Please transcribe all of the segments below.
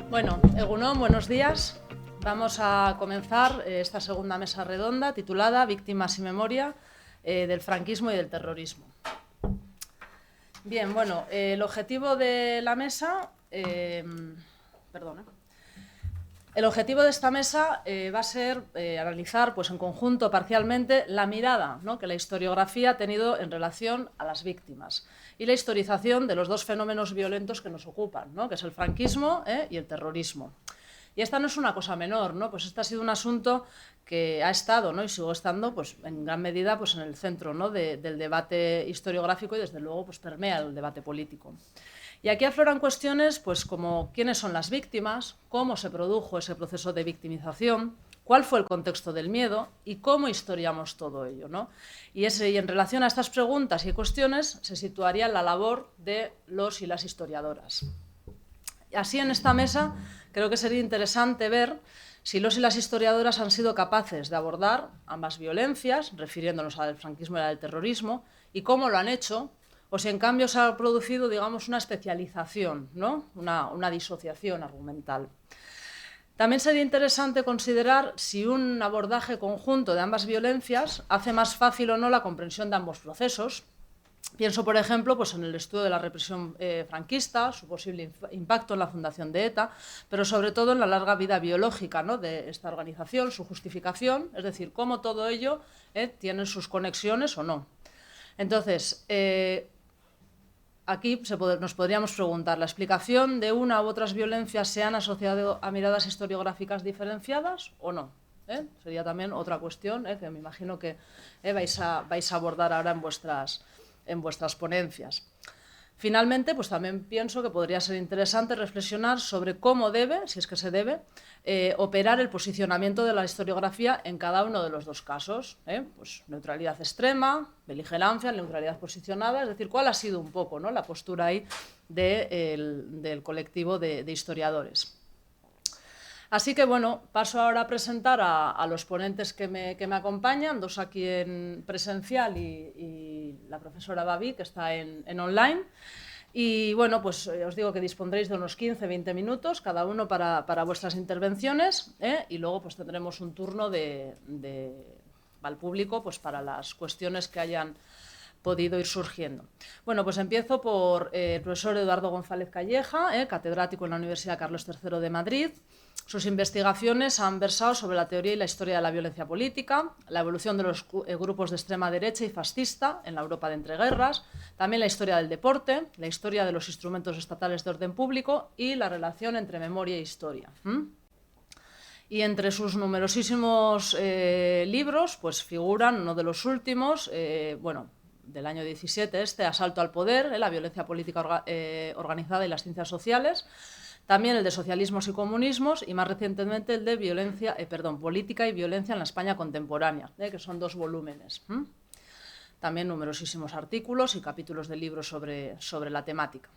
Bueno, Egunon, buenos días. Vamos a comenzar esta segunda mesa redonda titulada Víctimas y memoria del franquismo y del terrorismo. Bien, bueno, el objetivo de la mesa... El objetivo de esta mesa va a ser analizar en conjunto, parcialmente, la mirada, ¿no?, que la historiografía ha tenido en relación a las víctimas y la historización de los dos fenómenos violentos que nos ocupan, ¿no?, que es el franquismo y el terrorismo. Y esta no es una cosa menor, ¿no? Pues este ha sido un asunto que ha estado, ¿no?, y sigue estando en gran medida en el centro, ¿no?, del debate historiográfico y desde luego permea el debate político. Y aquí afloran cuestiones como quiénes son las víctimas, cómo se produjo ese proceso de victimización, cuál fue el contexto del miedo y cómo historiamos todo ello, ¿no? Y en relación a estas preguntas y cuestiones se situaría la labor de los y las historiadoras. Así, en esta mesa creo que sería interesante ver si los y las historiadoras han sido capaces de abordar ambas violencias, refiriéndonos al franquismo y al terrorismo, y cómo lo han hecho, o si en cambio se ha producido, digamos, una especialización, ¿no?, una disociación argumental. También sería interesante considerar si un abordaje conjunto de ambas violencias hace más fácil o no la comprensión de ambos procesos. Pienso, por ejemplo, en el estudio de la represión franquista, su posible impacto en la fundación de ETA, pero sobre todo en la larga vida biológica, ¿no?, de esta organización, su justificación, es decir, cómo todo ello tiene sus conexiones o no. Entonces, aquí nos podríamos preguntar, ¿la explicación de una u otras violencias se han asociado a miradas historiográficas diferenciadas o no? Sería también otra cuestión que me imagino que vais a abordar ahora en vuestras ponencias. Finalmente, también pienso que podría ser interesante reflexionar sobre cómo debe, si es que se debe, operar el posicionamiento de la historiografía en cada uno de los dos casos. Neutralidad extrema, beligerancia, neutralidad posicionada, es decir, cuál ha sido un poco, ¿no?, la postura ahí del colectivo de historiadores. Así que, bueno, paso ahora a presentar a los ponentes que me acompañan, dos aquí en presencial y la profesora Babi, que está en online. Y, bueno, os digo que dispondréis de unos 15-20 minutos cada uno para vuestras intervenciones, y luego tendremos un turno al público para las cuestiones que hayan podido ir surgiendo. Bueno, empiezo por el profesor Eduardo González Calleja, catedrático en la Universidad Carlos III de Madrid. Sus investigaciones han versado sobre la teoría y la historia de la violencia política, la evolución de los grupos de extrema derecha y fascista en la Europa de entreguerras, también la historia del deporte, la historia de los instrumentos estatales de orden público y la relación entre memoria e historia. Y entre sus numerosísimos libros figuran uno de los últimos, del año 17, Asalto al poder, la violencia política organizada y las ciencias sociales, también el de Socialismos y Comunismos y más recientemente el de Política y Violencia en la España Contemporánea, que son 2 volúmenes. También numerosísimos artículos y capítulos de libros sobre la temática.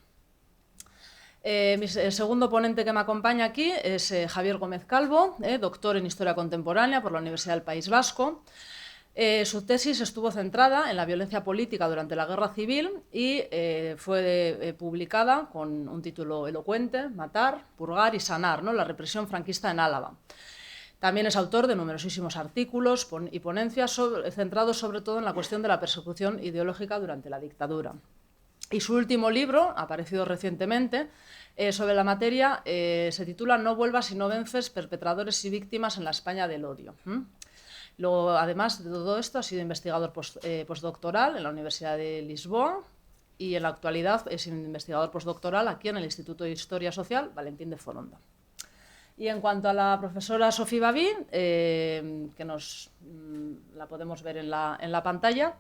El segundo ponente que me acompaña aquí es Javier Gómez Calvo, doctor en Historia Contemporánea por la Universidad del País Vasco. Su tesis estuvo centrada en la violencia política durante la Guerra Civil y fue publicada con un título elocuente: Matar, purgar y sanar, ¿no?, la represión franquista en Álava. También es autor de numerosísimos artículos y ponencias centrados sobre todo en la cuestión de la persecución ideológica durante la dictadura. Y su último libro, aparecido recientemente, sobre la materia, se titula No vuelvas y no vences, perpetradores y víctimas en la España del odio. Luego, además de todo esto, ha sido investigador postdoctoral en la Universidad de Lisboa y en la actualidad es investigador postdoctoral aquí en el Instituto de Historia Social Valentín de Foronda. Y en cuanto a la profesora Sofía Babi, que la podemos ver en la pantalla,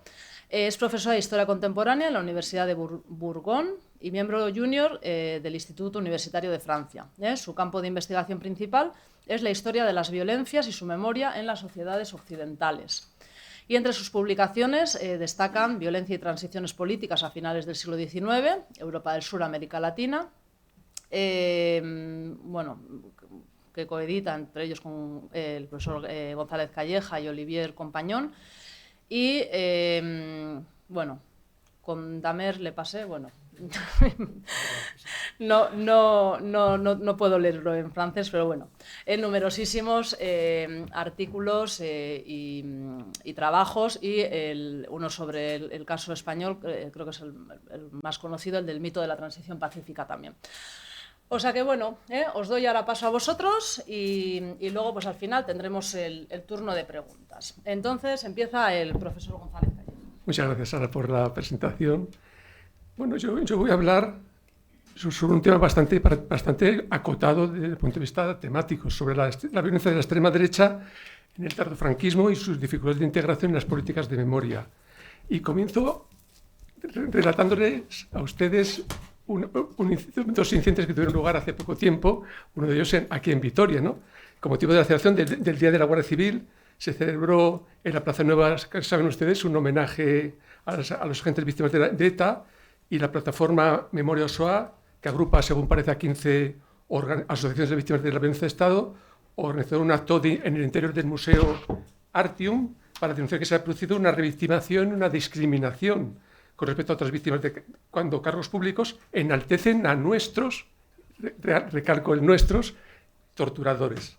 es profesora de Historia Contemporánea en la Universidad de Bourgogne y miembro junior del Instituto Universitario de Francia. Su campo de investigación principal es la historia de las violencias y su memoria en las sociedades occidentales. Y entre sus publicaciones destacan Violencia y transiciones políticas a finales del siglo XIX, Europa del Sur, América Latina, que coedita entre ellos con el profesor González Calleja y Olivier Compañón. Y, con Damer Le Passé, No puedo leerlo en francés, pero bueno, en numerosísimos artículos y trabajos, y uno sobre el caso español, creo que es el más conocido, el del mito de la transición pacífica también. O sea que bueno, os doy ahora paso a vosotros y luego pues al final tendremos el turno de preguntas. Entonces empieza el profesor González. Muchas gracias, Sara, por la presentación. Bueno, yo voy a hablar sobre un tema bastante acotado desde el punto de vista temático, sobre la violencia de la extrema derecha en el tardofranquismo y sus dificultades de integración en las políticas de memoria. Y comienzo relatándoles a ustedes dos incidentes que tuvieron lugar hace poco tiempo, uno de ellos aquí en Vitoria, ¿no? Con motivo de la celebración del Día de la Guardia Civil, se celebró en la Plaza Nueva, saben ustedes, un homenaje a los agentes víctimas de ETA, y la plataforma Memoria Shoah, que agrupa, según parece, a 15 asociaciones de víctimas de la violencia de Estado, organizó un acto en el interior del Museo Artium para denunciar que se ha producido una revictimación, una discriminación con respecto a otras víctimas cuando cargos públicos enaltecen a nuestros, recalco el nuestros, torturadores.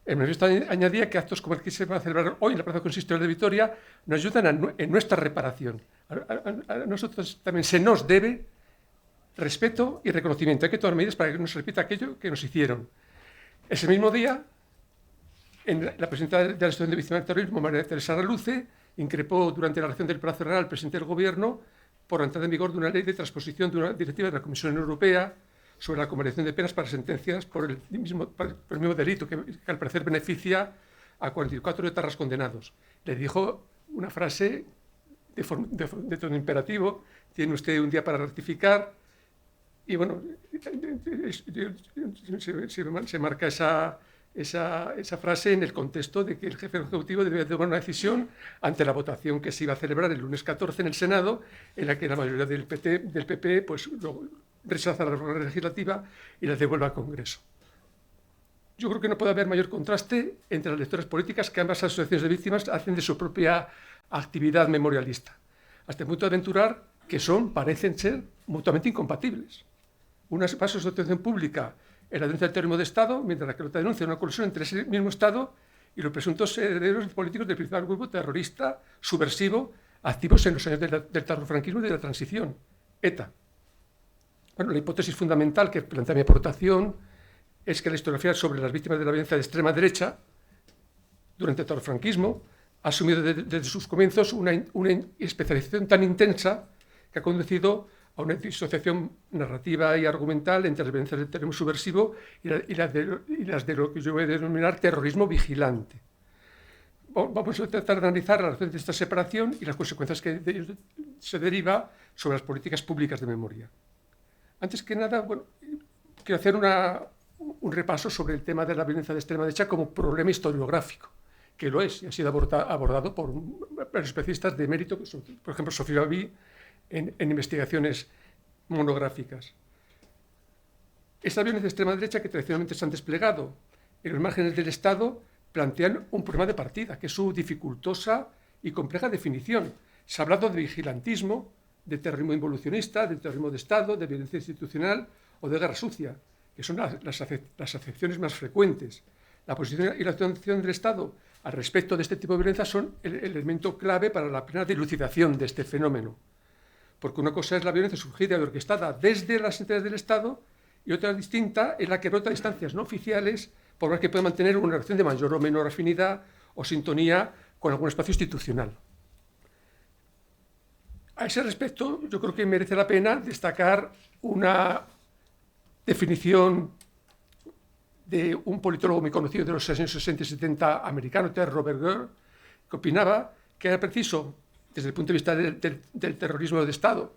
El manifiesto añadía que actos como el que se va a celebrar hoy en la Plaza Consistorial de Vitoria nos ayudan en nuestra reparación. A nosotros también se nos debe respeto y reconocimiento. Hay que tomar medidas para que no se repita aquello que nos hicieron. Ese mismo día, la presidenta de la Asociación de Víctimas del Terrorismo, María Teresa Raluce, increpó durante la relación del Palacio Real al presidente del Gobierno por la entrada en vigor de una ley de transposición de una directiva de la Comisión Europea sobre la convalidación de penas para sentencias por el mismo delito, que al parecer beneficia a 44 etarras condenados. Le dijo una frase de tono imperativo: tiene usted un día para rectificar. Y bueno, se marca esa frase en el contexto de que el jefe ejecutivo debía tomar una decisión ante la votación que se iba a celebrar el lunes 14 en el Senado, en la que la mayoría del PP pues, rechaza la reforma legislativa y la devuelve al Congreso. Yo creo que no puede haber mayor contraste entre las lecturas políticas que ambas asociaciones de víctimas hacen de su propia actividad memorialista, hasta el punto de aventurar que parecen ser mutuamente incompatibles. Una basa su atención pública en la denuncia del terrorismo de Estado, mientras que la otra denuncia una colisión entre ese mismo Estado y los presuntos herederos políticos del principal grupo terrorista subversivo activos en los años del tardofranquismo y de la transición, ETA. Bueno, la hipótesis fundamental que plantea mi aportación es que la historiografía sobre las víctimas de la violencia de extrema derecha durante el tardofranquismo ha asumido desde sus comienzos una especialización tan intensa que ha conducido a una disociación narrativa y argumental entre las violencias del terrorismo subversivo y las de lo que yo voy a denominar terrorismo vigilante. Vamos a tratar de analizar la relación de esta separación y las consecuencias que de ello se deriva sobre las políticas públicas de memoria. Antes que nada, bueno, quiero hacer un repaso sobre el tema de la violencia de extrema derecha como problema historiográfico, que lo es y ha sido abordado por especialistas de mérito, por ejemplo, Sofía Babí, en investigaciones monográficas. Esta violencia de extrema derecha que tradicionalmente se han desplegado en los márgenes del Estado plantean un problema de partida, que es su dificultosa y compleja definición. Se ha hablado de vigilantismo, de terrorismo involucionista, de terrorismo de Estado, de violencia institucional o de guerra sucia, que son las acepciones más frecuentes. La posición y la actuación del Estado al respecto de este tipo de violencia son el elemento clave para la plena dilucidación de este fenómeno. Porque una cosa es la violencia surgida y orquestada desde las entidades del Estado y otra distinta es la que brota a distancias no oficiales, por las que puede mantener una relación de mayor o menor afinidad o sintonía con algún espacio institucional. A ese respecto, yo creo que merece la pena destacar una definición de un politólogo muy conocido de los años 60 y 70 americano, Robert Gere, que opinaba que era preciso, desde el punto de vista del terrorismo de Estado,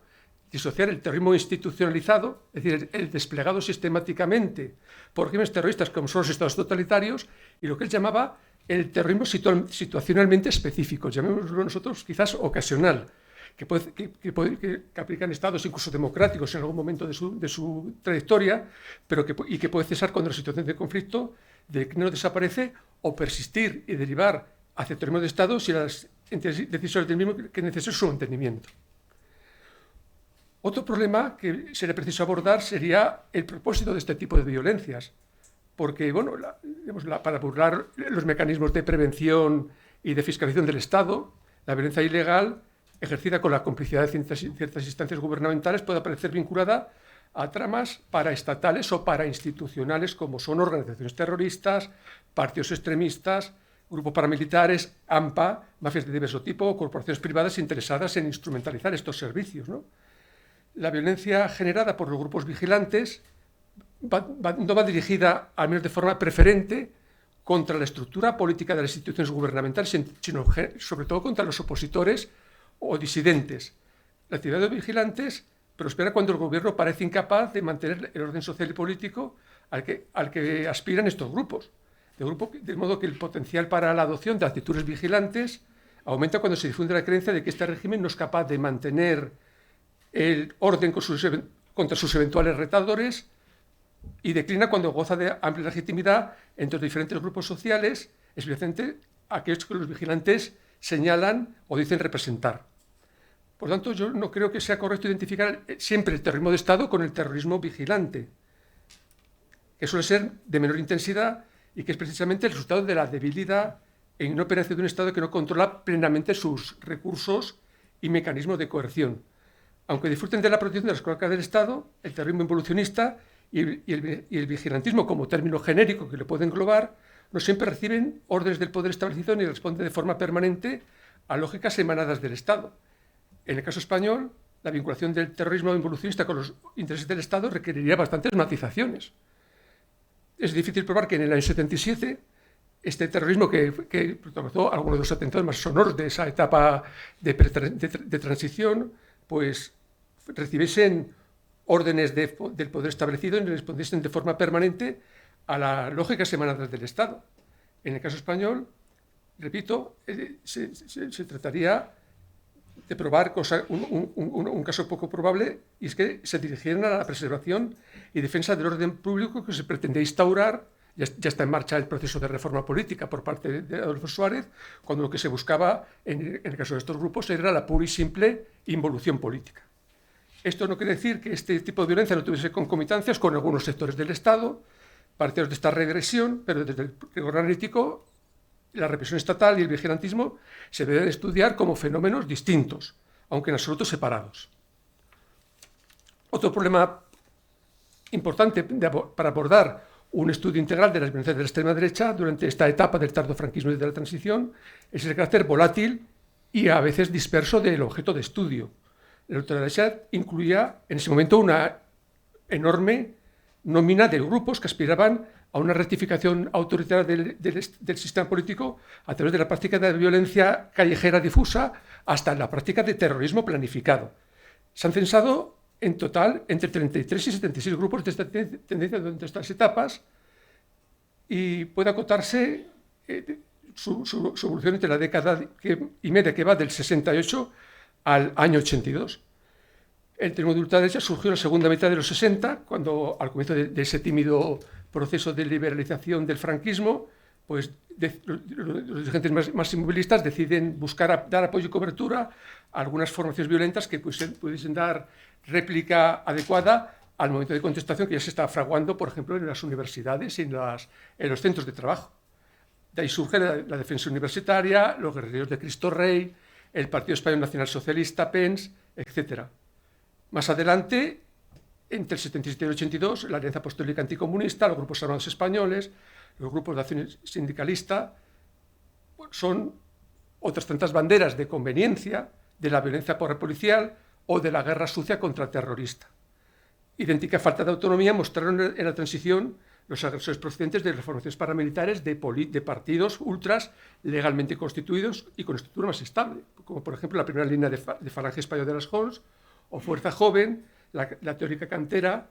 disociar el terrorismo institucionalizado, es decir, el desplegado sistemáticamente por regímenes terroristas como son los estados totalitarios, y lo que él llamaba el terrorismo situacionalmente específico, llamémoslo nosotros quizás ocasional, que aplican estados incluso democráticos en algún momento de su trayectoria, pero que puede cesar cuando la situación de conflicto no desaparece o persistir y derivar hacia el terrorismo de Estado si las entidades decisorias del mismo que necesitan su entendimiento. Otro problema que sería preciso abordar sería el propósito de este tipo de violencias, porque bueno, para burlar los mecanismos de prevención y de fiscalización del Estado, la violencia ilegal ejercida con la complicidad de ciertas instancias gubernamentales puede aparecer vinculada a tramas paraestatales o parainstitucionales como son organizaciones terroristas, partidos extremistas, grupos paramilitares, AMPA, mafias de diverso tipo o corporaciones privadas interesadas en instrumentalizar estos servicios, ¿no? La violencia generada por los grupos vigilantes no va dirigida, al menos de forma preferente, contra la estructura política de las instituciones gubernamentales, sino sobre todo contra los opositores o disidentes. La actividad de vigilantes prospera cuando el gobierno parece incapaz de mantener el orden social y político al que aspiran estos grupos. De modo que el potencial para la adopción de actitudes vigilantes aumenta cuando se difunde la creencia de que este régimen no es capaz de mantener el orden contra sus eventuales retadores y declina cuando goza de amplia legitimidad entre los diferentes grupos sociales, especialmente aquellos que los vigilantes señalan o dicen representar. Por tanto, yo no creo que sea correcto identificar siempre el terrorismo de Estado con el terrorismo vigilante, que suele ser de menor intensidad y que es precisamente el resultado de la debilidad e inoperancia de un Estado que no controla plenamente sus recursos y mecanismos de coerción. Aunque disfruten de la protección de las cloacas del Estado, el terrorismo involucionista y el vigilantismo como término genérico que lo puede englobar, no siempre reciben órdenes del poder establecido ni responden de forma permanente a lógicas emanadas del Estado. En el caso español, la vinculación del terrorismo involucionista con los intereses del Estado requeriría bastantes matizaciones. Es difícil probar que en el año 77 este terrorismo que protagonizó algunos de los atentados más sonoros de esa etapa de transición, pues recibiesen órdenes del poder establecido y respondiesen de forma permanente a las lógicas emanadas del Estado. En el caso español, repito, se trataría de probar un caso poco probable, y es que se dirigieran a la preservación y defensa del orden público que se pretendía instaurar. Ya está en marcha el proceso de reforma política por parte de Adolfo Suárez, cuando lo que se buscaba, en el caso de estos grupos, era la pura y simple involución política. Esto no quiere decir que este tipo de violencia no tuviese concomitancias con algunos sectores del Estado, partidarios de esta regresión, pero desde el rigor analítico, la represión estatal y el vigilantismo se deben estudiar como fenómenos distintos, aunque en absoluto separados. Otro problema importante para abordar un estudio integral de las violencias de la extrema derecha durante esta etapa del tardofranquismo y de la transición es el carácter volátil y a veces disperso del objeto de estudio. La ultraderecha incluía en ese momento una enorme nómina de grupos que aspiraban a una rectificación autoritaria del sistema político a través de la práctica de violencia callejera difusa hasta la práctica de terrorismo planificado. Se han censado en total entre 33 y 76 grupos de esta tendencia durante estas etapas y puede acotarse su evolución entre la década y media que va del 68 al año 82. El terrorismo de ultraderecha surgió en la segunda mitad de los 60, cuando al comienzo de ese tímido proceso de liberalización del franquismo, pues los dirigentes más inmovilistas deciden buscar dar apoyo y cobertura a algunas formaciones violentas que pudiesen dar réplica adecuada al momento de contestación que ya se estaba fraguando, por ejemplo, en las universidades y en los centros de trabajo. De ahí surge la defensa universitaria, los guerrilleros de Cristo Rey, el Partido Español Nacional Socialista, PENS, etc. Más adelante, entre el 77 y el 82, la Alianza Apostólica Anticomunista, los grupos armados españoles, los grupos de acción sindicalista, son otras tantas banderas de conveniencia de la violencia policial o de la guerra sucia contra el terrorista. Idéntica falta de autonomía mostraron en la transición los agresores procedentes de las formaciones paramilitares de partidos ultras legalmente constituidos y con estructura más estable, como por ejemplo la primera línea de Falange Española de las Jons o Fuerza Joven, la teórica cantera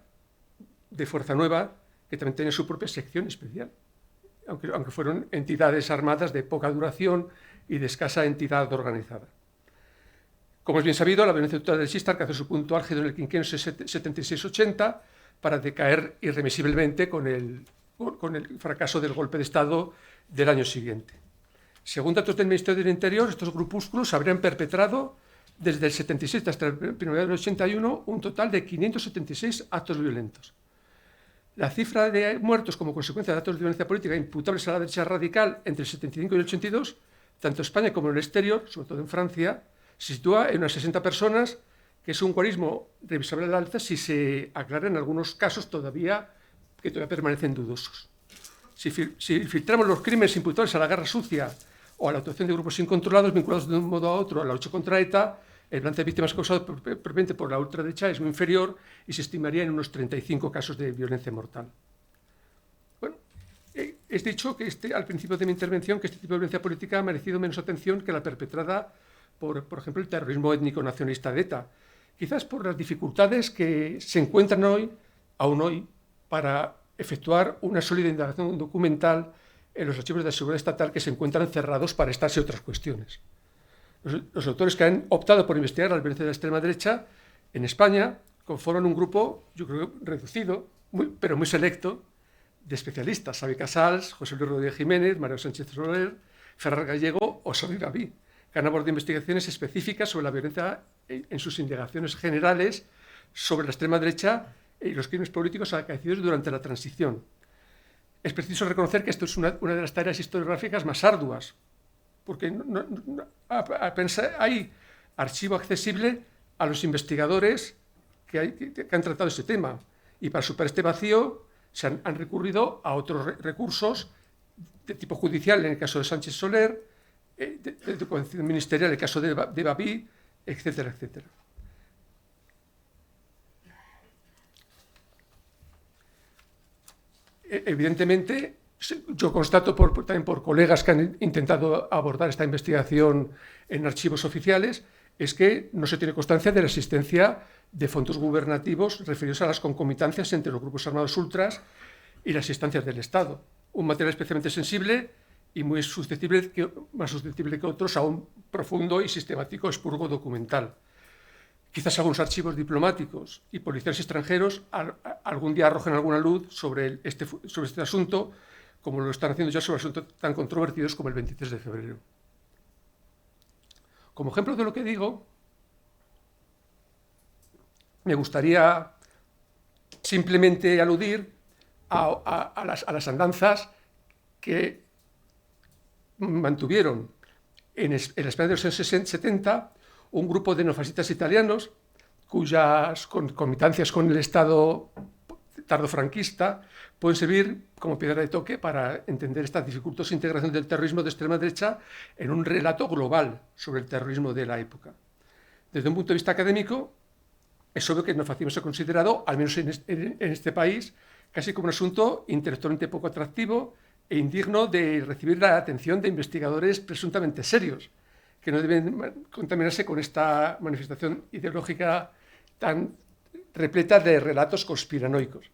de Fuerza Nueva, que también tiene su propia sección especial, aunque fueron entidades armadas de poca duración y de escasa entidad organizada. Como es bien sabido, la violencia ultraderechista alcanzó su punto álgido en el quinquenio 76-80 para decaer irremisiblemente con el fracaso del golpe de Estado del año siguiente. Según datos del Ministerio del Interior, estos grupúsculos habrían perpetrado desde el 77 hasta el primavera del 81, un total de 576 actos violentos. La cifra de muertos como consecuencia de actos de violencia política imputables a la derecha radical entre el 75 y el 82, tanto en España como en el exterior, sobre todo en Francia, se sitúa en unas 60 personas, que es un cuarismo revisable al alza si se aclaran algunos casos que todavía permanecen dudosos. Si filtramos los crímenes imputables a la guerra sucia o a la actuación de grupos incontrolados vinculados de un modo a otro a la lucha contra ETA, el balance de víctimas causado propiamente por la ultraderecha es muy inferior y se estimaría en unos 35 casos de violencia mortal. Bueno, he dicho que al principio de mi intervención que este tipo de violencia política ha merecido menos atención que la perpetrada por ejemplo, el terrorismo étnico nacionalista de ETA, quizás por las dificultades que se encuentran aún hoy, para efectuar una sólida indagación documental en los archivos de la seguridad estatal que se encuentran cerrados para estas y otras cuestiones. Los autores que han optado por investigar la violencia de la extrema derecha en España conforman un grupo, yo creo, reducido, pero muy selecto, de especialistas: Xavi Casals, José Luis Rodríguez Jiménez, Mario Sánchez Soler, Ferrar Gallego o Xavi Gaví, que han abordado investigaciones específicas sobre la violencia en sus indagaciones generales sobre la extrema derecha y los crímenes políticos acaecidos durante la transición. Es preciso reconocer que esto es una de las tareas historiográficas más arduas, porque hay archivo accesible a los investigadores que han tratado este tema, y para superar este vacío se han recurrido a otros recursos de tipo judicial, en el caso de Sánchez Soler, de documentación ministerial, en el caso de Baví, etcétera, etcétera. Evidentemente, yo constato también por colegas que han intentado abordar esta investigación en archivos oficiales, es que no se tiene constancia de la existencia de fondos gubernativos referidos a las concomitancias entre los grupos armados ultras y las instancias del Estado. Un material especialmente sensible y muy susceptible, más susceptible que otros, a un profundo y sistemático expurgo documental. Quizás algunos archivos diplomáticos y policiales extranjeros algún día arrojen alguna luz sobre este asunto, como lo están haciendo ya sobre asuntos tan controvertidos como el 23 de febrero. Como ejemplo de lo que digo, me gustaría simplemente aludir a las andanzas que mantuvieron en España de los años 70 un grupo de neofascistas italianos cuyas concomitancias con el Estado tardofranquista pueden servir como piedra de toque para entender esta dificultosa integración del terrorismo de extrema derecha en un relato global sobre el terrorismo de la época. Desde un punto de vista académico, es obvio que el neofascismo se ha considerado, al menos en este país, casi como un asunto intelectualmente poco atractivo e indigno de recibir la atención de investigadores presuntamente serios, que no deben contaminarse con esta manifestación ideológica tan repleta de relatos conspiranoicos.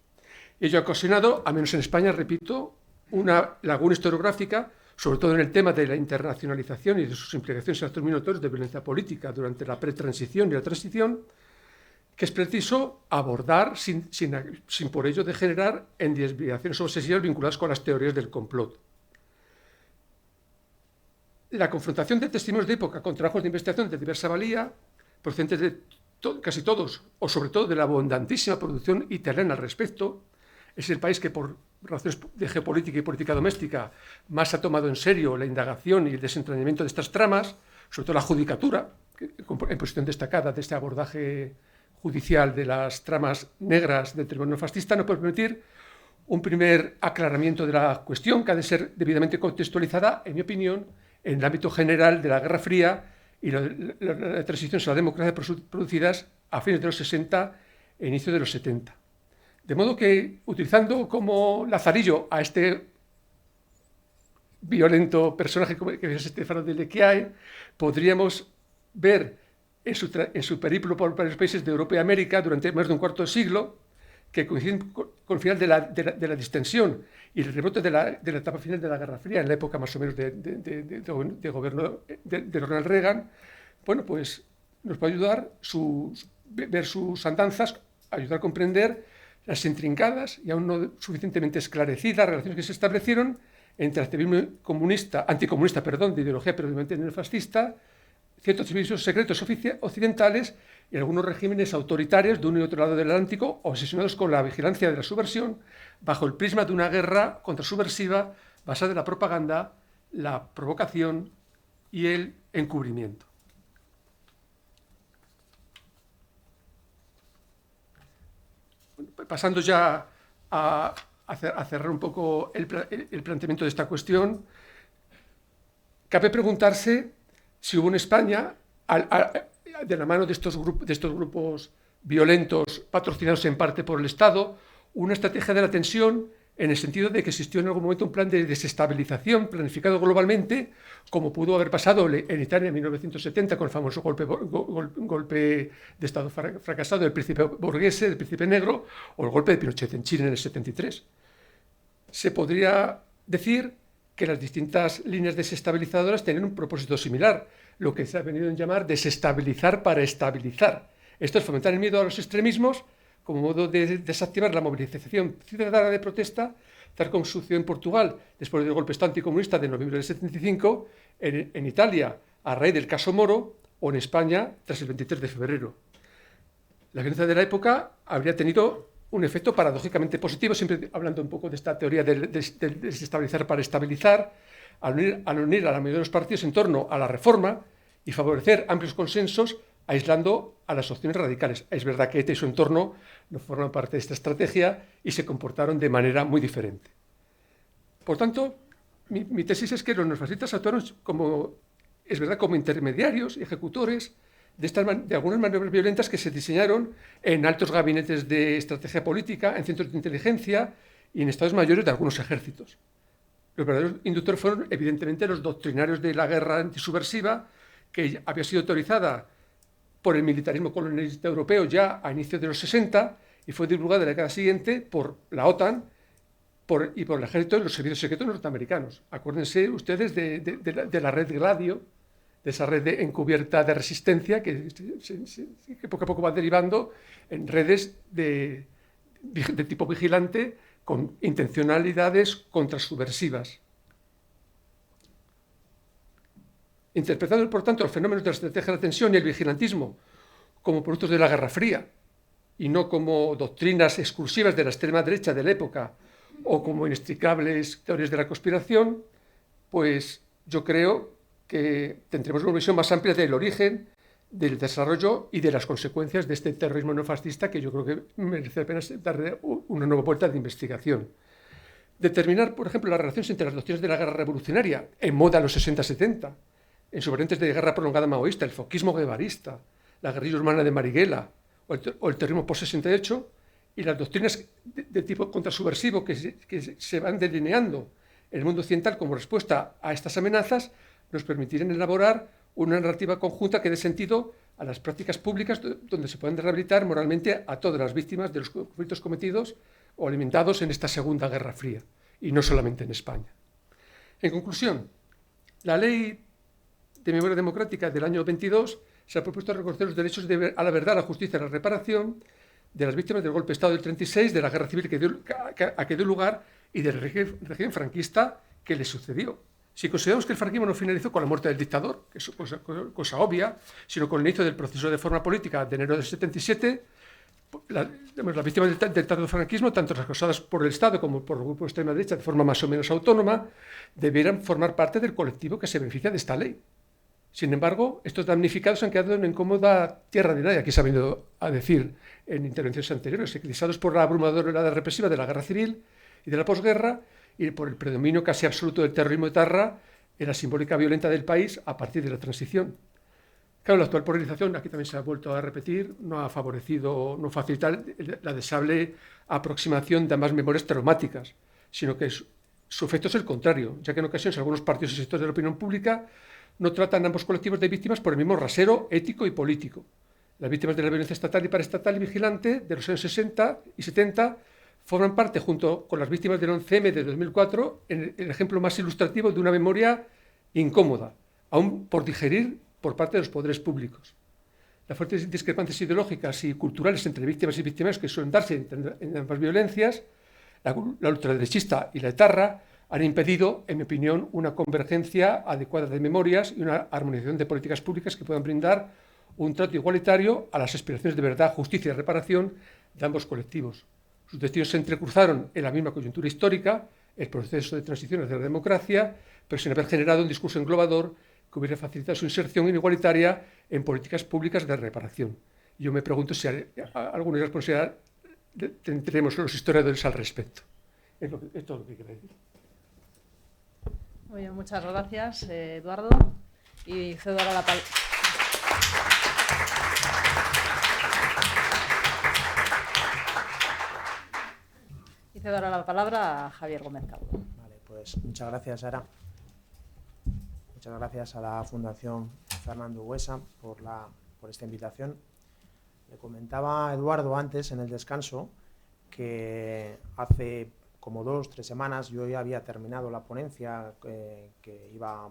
Ello ha ocasionado, al menos en España, repito, una laguna historiográfica, sobre todo en el tema de la internacionalización y de sus implicaciones en actos minoritarios de violencia política durante la pretransición y la transición, que es preciso abordar sin por ello degenerar en desviaciones obsesivas vinculadas con las teorías del complot. La confrontación de testimonios de época con trabajos de investigación de diversa valía, procedentes de casi todos, o sobre todo de la abundantísima producción italiana al respecto, es el país que por razones de geopolítica y política doméstica más ha tomado en serio la indagación y el desentrañamiento de estas tramas, sobre todo la judicatura, en posición destacada de este abordaje judicial de las tramas negras del terrorismo fascista, no puede permitir un primer aclaramiento de la cuestión que ha de ser debidamente contextualizada, en mi opinión, en el ámbito general de la Guerra Fría y la transición a la democracia producidas a fines de los 60 e inicio de los 70. De modo que, utilizando como lazarillo a este violento personaje que es Stefano Del Vecchiae, podríamos ver en su periplo por varios países de Europa y América durante más de un cuarto de siglo, que coinciden con el final de la distensión y el rebote de la etapa final de la Guerra Fría, en la época más o menos de gobierno de Ronald Reagan. Bueno, pues nos puede ayudar ver sus andanzas, ayudar a comprender las intrincadas y aún no suficientemente esclarecidas relaciones que se establecieron entre el activismo anticomunista de ideología predominantemente neofascista ciertos servicios secretos occidentales y algunos regímenes autoritarios de uno y otro lado del Atlántico, obsesionados con la vigilancia de la subversión, bajo el prisma de una guerra contrasubversiva basada en la propaganda, la provocación y el encubrimiento. Pasando ya a cerrar un poco el planteamiento de esta cuestión, cabe preguntarse si hubo en España, de la mano de estos grupos violentos patrocinados en parte por el Estado, una estrategia de la tensión en el sentido de que existió en algún momento un plan de desestabilización planificado globalmente, como pudo haber pasado en Italia en 1970 con el famoso golpe de Estado fracasado del príncipe Borghese, del príncipe negro, o el golpe de Pinochet en Chile en el 73. Se podría decir que las distintas líneas desestabilizadoras tienen un propósito similar, lo que se ha venido a llamar desestabilizar para estabilizar. Esto es fomentar el miedo a los extremismos como modo de desactivar la movilización ciudadana de protesta, tal como sucedió en Portugal después del golpe anticomunista de noviembre del 75, en Italia a raíz del caso Moro, o en España tras el 23 de febrero. La violencia de la época habría tenido un efecto paradójicamente positivo, siempre hablando un poco de esta teoría de desestabilizar para estabilizar, al unir a la mayoría de los partidos en torno a la reforma y favorecer amplios consensos, aislando a las opciones radicales. Es verdad que ETA y su entorno no forman parte de esta estrategia y se comportaron de manera muy diferente. Por tanto, mi tesis es que los neofascistas actuaron como intermediarios y ejecutores de algunas maniobras violentas que se diseñaron en altos gabinetes de estrategia política, en centros de inteligencia y en estados mayores de algunos ejércitos. Los verdaderos inductores fueron, evidentemente, los doctrinarios de la guerra antisubversiva, que había sido autorizada por el militarismo colonialista europeo ya a inicios de los 60 y fue divulgada en la década siguiente por la OTAN y por el ejército y los servicios secretos norteamericanos. Acuérdense ustedes de la red Gladio, de esa red encubierta de resistencia que poco a poco va derivando en redes de tipo vigilante con intencionalidades contrasubversivas. Interpretando, por tanto, los fenómenos de la estrategia de la tensión y el vigilantismo como productos de la Guerra Fría y no como doctrinas exclusivas de la extrema derecha de la época o como inextricables teorías de la conspiración, pues yo creo que tendremos una visión más amplia del origen, del desarrollo y de las consecuencias de este terrorismo neofascista que yo creo que merece la pena darle una nueva vuelta de investigación. Determinar, por ejemplo, las relaciones entre las doctrinas de la guerra revolucionaria en moda en los 60-70, en sus variantes de guerra prolongada maoísta, el foquismo guevarista, la guerrilla urbana de Marighella o el terrorismo post-68, y las doctrinas de tipo contrasubversivo que se van delineando en el mundo occidental como respuesta a estas amenazas, nos permitirán elaborar una narrativa conjunta que dé sentido a las prácticas públicas donde se puedan rehabilitar moralmente a todas las víctimas de los conflictos cometidos o alimentados en esta Segunda Guerra Fría, y no solamente en España. En conclusión, la Ley de Memoria Democrática del año 22 se ha propuesto reconocer los derechos a la verdad, a la justicia y a la reparación de las víctimas del golpe de Estado del 36, de la guerra civil que dio lugar y del régimen franquista que le sucedió. Si consideramos que el franquismo no finalizó con la muerte del dictador, que es cosa obvia, sino con el inicio del proceso de reforma política de enero del 77, las víctimas del tardofranquismo, tanto las causadas por el Estado como por el grupo de extrema derecha de forma más o menos autónoma, debieran formar parte del colectivo que se beneficia de esta ley. Sin embargo, estos damnificados han quedado en incómoda tierra de nadie, aquí se ha venido a decir en intervenciones anteriores, eclipsados por la abrumadora oleada represiva de la guerra civil y de la posguerra y por el predominio casi absoluto del terrorismo etarra en la simbólica violenta del país a partir de la transición. Claro, la actual polarización, aquí también se ha vuelto a repetir, no ha favorecido, no facilita la deseable aproximación de ambas memorias traumáticas, sino que su efecto es el contrario, ya que en ocasiones algunos partidos y sectores de la opinión pública no tratan a ambos colectivos de víctimas por el mismo rasero ético y político. Las víctimas de la violencia estatal y paraestatal y vigilante de los años 60 y 70 forman parte, junto con las víctimas del 11M de 2004, en el ejemplo más ilustrativo de una memoria incómoda, aún por digerir por parte de los poderes públicos. Las fuertes discrepancias ideológicas y culturales entre víctimas y victimarios que suelen darse en ambas violencias, la ultraderechista y la etarra, han impedido, en mi opinión, una convergencia adecuada de memorias y una armonización de políticas públicas que puedan brindar un trato igualitario a las aspiraciones de verdad, justicia y reparación de ambos colectivos. Sus destinos se entrecruzaron en la misma coyuntura histórica, el proceso de transición hacia la democracia, pero sin haber generado un discurso englobador que hubiera facilitado su inserción igualitaria en políticas públicas de reparación. Yo me pregunto si alguna responsabilidad tendremos los historiadores al respecto. Es todo lo que quiero decir. Muy bien, muchas gracias, Eduardo. Y cedo ahora la palabra. Y cedo ahora la palabra a Javier Gómez Calvo. Vale, pues muchas gracias, Sara. Muchas gracias a la Fundación Fernando Buesa por esta invitación. Le comentaba a Eduardo antes, en el descanso, que hace como 2 o 3 semanas yo ya había terminado la ponencia que iba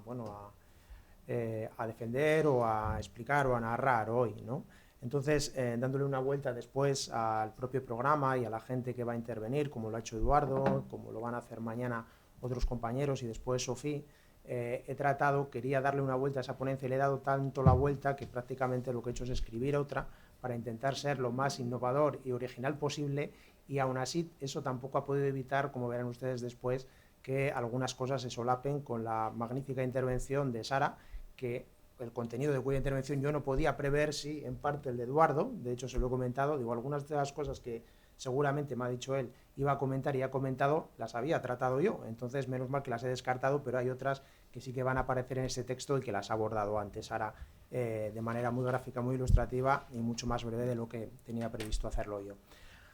a defender o a explicar o a narrar hoy, ¿no? Entonces, dándole una vuelta después al propio programa y a la gente que va a intervenir, como lo ha hecho Eduardo, como lo van a hacer mañana otros compañeros y después Sofía, quería darle una vuelta a esa ponencia y le he dado tanto la vuelta que prácticamente lo que he hecho es escribir otra para intentar ser lo más innovador y original posible, y aún así eso tampoco ha podido evitar, como verán ustedes después, que algunas cosas se solapen con la magnífica intervención de Sara, que el contenido de cuya intervención yo no podía prever, sí, en parte el de Eduardo, de hecho se lo he comentado, digo, algunas de las cosas que seguramente me ha dicho él iba a comentar y ha comentado, las había tratado yo, entonces menos mal que las he descartado, pero hay otras que sí que van a aparecer en ese texto y que las ha abordado antes Sara de manera muy gráfica, muy ilustrativa y mucho más breve de lo que tenía previsto hacerlo yo.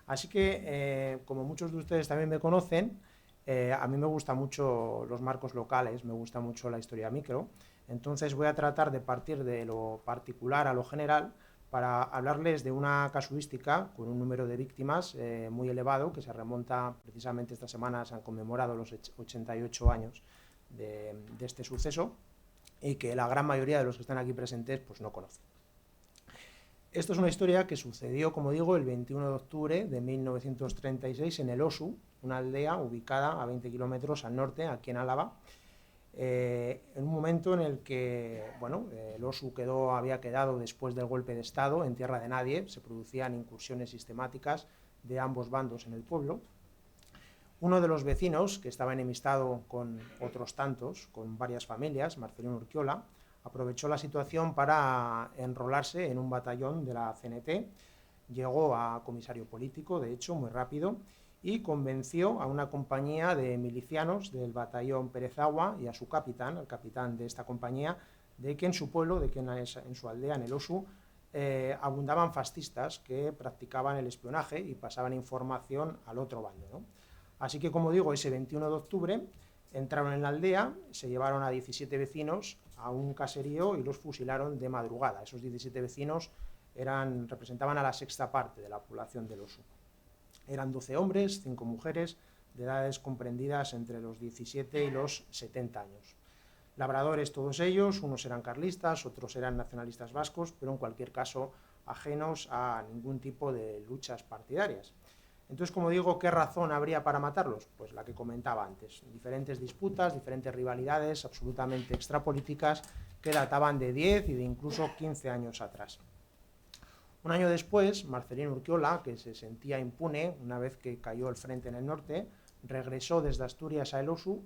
Así que, como muchos de ustedes también me conocen, a mí me gustan mucho los marcos locales, me gusta mucho la historia micro, entonces voy a tratar de partir de lo particular a lo general para hablarles de una casuística con un número de víctimas muy elevado, que se remonta precisamente esta semana, se han conmemorado los 88 años de este suceso y que la gran mayoría de los que están aquí presentes pues no conocen. Esto es una historia que sucedió, como digo, el 21 de octubre de 1936 en el Osu, una aldea ubicada a 20 kilómetros al norte, aquí en Álava, en un momento en el que el Osu había quedado después del golpe de Estado en tierra de nadie, se producían incursiones sistemáticas de ambos bandos en el pueblo. Uno de los vecinos, que estaba enemistado con otros tantos, con varias familias, Marcelino Urquiola, aprovechó la situación para enrolarse en un batallón de la CNT, llegó a comisario político, de hecho, muy rápido, y convenció a una compañía de milicianos del batallón Perezagua y a su capitán, el capitán de esta compañía, de que en su pueblo, de que en su aldea, en el Osu, abundaban fascistas que practicaban el espionaje y pasaban información al otro bando, ¿no? Así que, como digo, ese 21 de octubre entraron en la aldea, se llevaron a 17 vecinos a un caserío y los fusilaron de madrugada. Esos 17 vecinos representaban a la sexta parte de la población del Osu. Eran 12 hombres, 5 mujeres, de edades comprendidas entre los 17 y los 70 años. Labradores todos ellos, unos eran carlistas, otros eran nacionalistas vascos, pero en cualquier caso ajenos a ningún tipo de luchas partidarias. Entonces, como digo, ¿qué razón habría para matarlos? Pues la que comentaba antes, diferentes disputas, diferentes rivalidades absolutamente extrapolíticas que databan de 10 y de incluso 15 años atrás. Un año después, Marcelino Urquiola, que se sentía impune una vez que cayó el frente en el norte, regresó desde Asturias a el Osu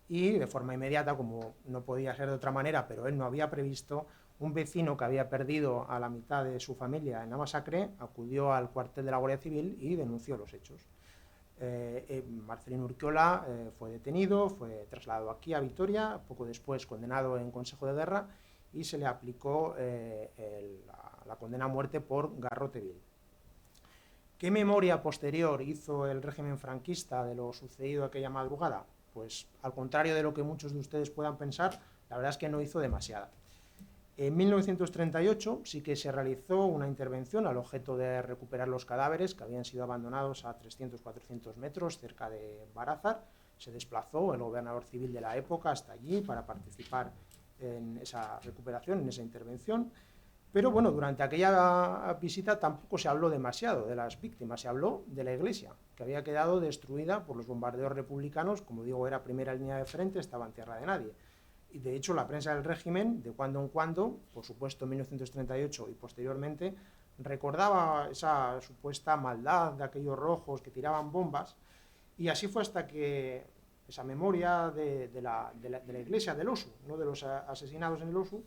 y de forma inmediata, como no podía ser de otra manera, pero él no había previsto, un vecino que había perdido a la mitad de su familia en la masacre acudió al cuartel de la Guardia Civil y denunció los hechos. Marcelino Urquiola fue detenido, fue trasladado aquí a Vitoria, poco después condenado en Consejo de Guerra y se le aplicó la condena a muerte por garrote vil. ¿Qué memoria posterior hizo el régimen franquista de lo sucedido aquella madrugada? Pues al contrario de lo que muchos de ustedes puedan pensar, la verdad es que no hizo demasiada. En 1938 sí que se realizó una intervención al objeto de recuperar los cadáveres que habían sido abandonados a 300-400 metros cerca de Barázar. Se desplazó el gobernador civil de la época hasta allí para participar en esa recuperación, en esa intervención. Pero bueno, durante aquella visita tampoco se habló demasiado de las víctimas, se habló de la iglesia. que había quedado destruida por los bombardeos republicanos. Como digo, era primera línea de frente, estaba en tierra de nadie. Y de hecho la prensa del régimen, de cuando en cuando, por supuesto en 1938 y posteriormente, recordaba esa supuesta maldad de aquellos rojos que tiraban bombas, y así fue hasta que esa memoria de la iglesia del Osu, no de los asesinados en el Osu,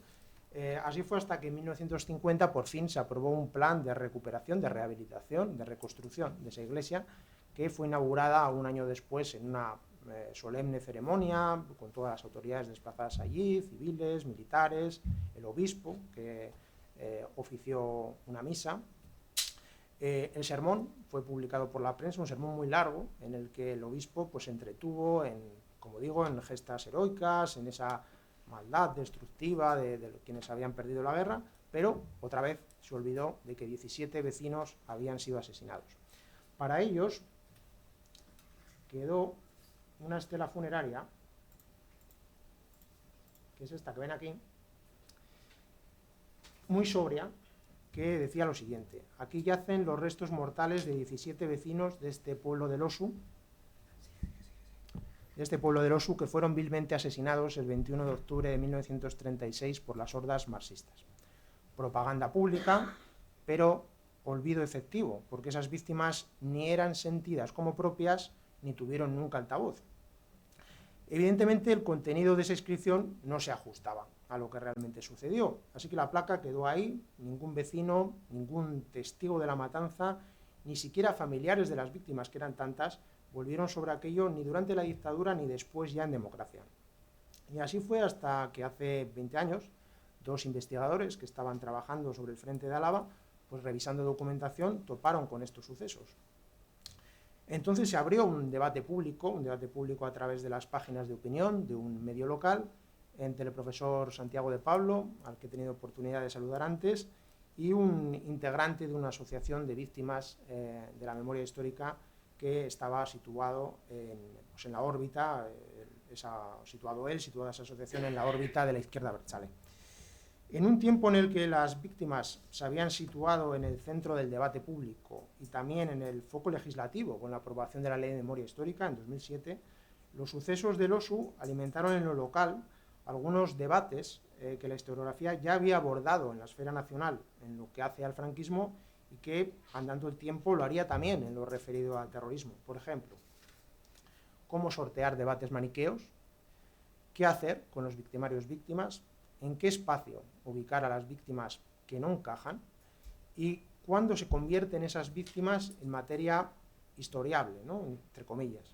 así fue hasta que en 1950 por fin se aprobó un plan de recuperación, de rehabilitación, de reconstrucción de esa iglesia, que fue inaugurada un año después en una solemne ceremonia con todas las autoridades desplazadas allí, civiles, militares, el obispo que ofició una misa. El sermón fue publicado por la prensa, un sermón muy largo en el que el obispo pues, se entretuvo en, como digo, en gestas heroicas, en esa maldad destructiva de quienes habían perdido la guerra, pero otra vez se olvidó de que 17 vecinos habían sido asesinados. Para ellos quedó una estela funeraria, que es esta que ven aquí, muy sobria, que decía lo siguiente: aquí yacen los restos mortales de 17 vecinos de este pueblo del Osu, que fueron vilmente asesinados el 21 de octubre de 1936 por las hordas marxistas. Propaganda pública, pero olvido efectivo, porque esas víctimas ni eran sentidas como propias, ni tuvieron nunca altavoz. Evidentemente, el contenido de esa inscripción no se ajustaba a lo que realmente sucedió, así que la placa quedó ahí. Ningún vecino, ningún testigo de la matanza, ni siquiera familiares de las víctimas, que eran tantas, volvieron sobre aquello ni durante la dictadura ni después ya en democracia. Y así fue hasta que hace 20 años, dos investigadores que estaban trabajando sobre el frente de Álava, pues revisando documentación, toparon con estos sucesos. Entonces se abrió un debate público a través de las páginas de opinión de un medio local, entre el profesor Santiago de Pablo, al que he tenido oportunidad de saludar antes, y un integrante de una asociación de víctimas de la memoria histórica que estaba situado en la órbita, situada esa asociación en la órbita de la izquierda abertzale. En un tiempo en el que las víctimas se habían situado en el centro del debate público y también en el foco legislativo con la aprobación de la Ley de Memoria Histórica en 2007, los sucesos del Osu alimentaron en lo local algunos debates que la historiografía ya había abordado en la esfera nacional en lo que hace al franquismo y que, andando el tiempo, lo haría también en lo referido al terrorismo. Por ejemplo, cómo sortear debates maniqueos, qué hacer con los victimarios víctimas, en qué espacio ubicar a las víctimas que no encajan y cuándo se convierten esas víctimas en materia historiable, ¿no?, entre comillas.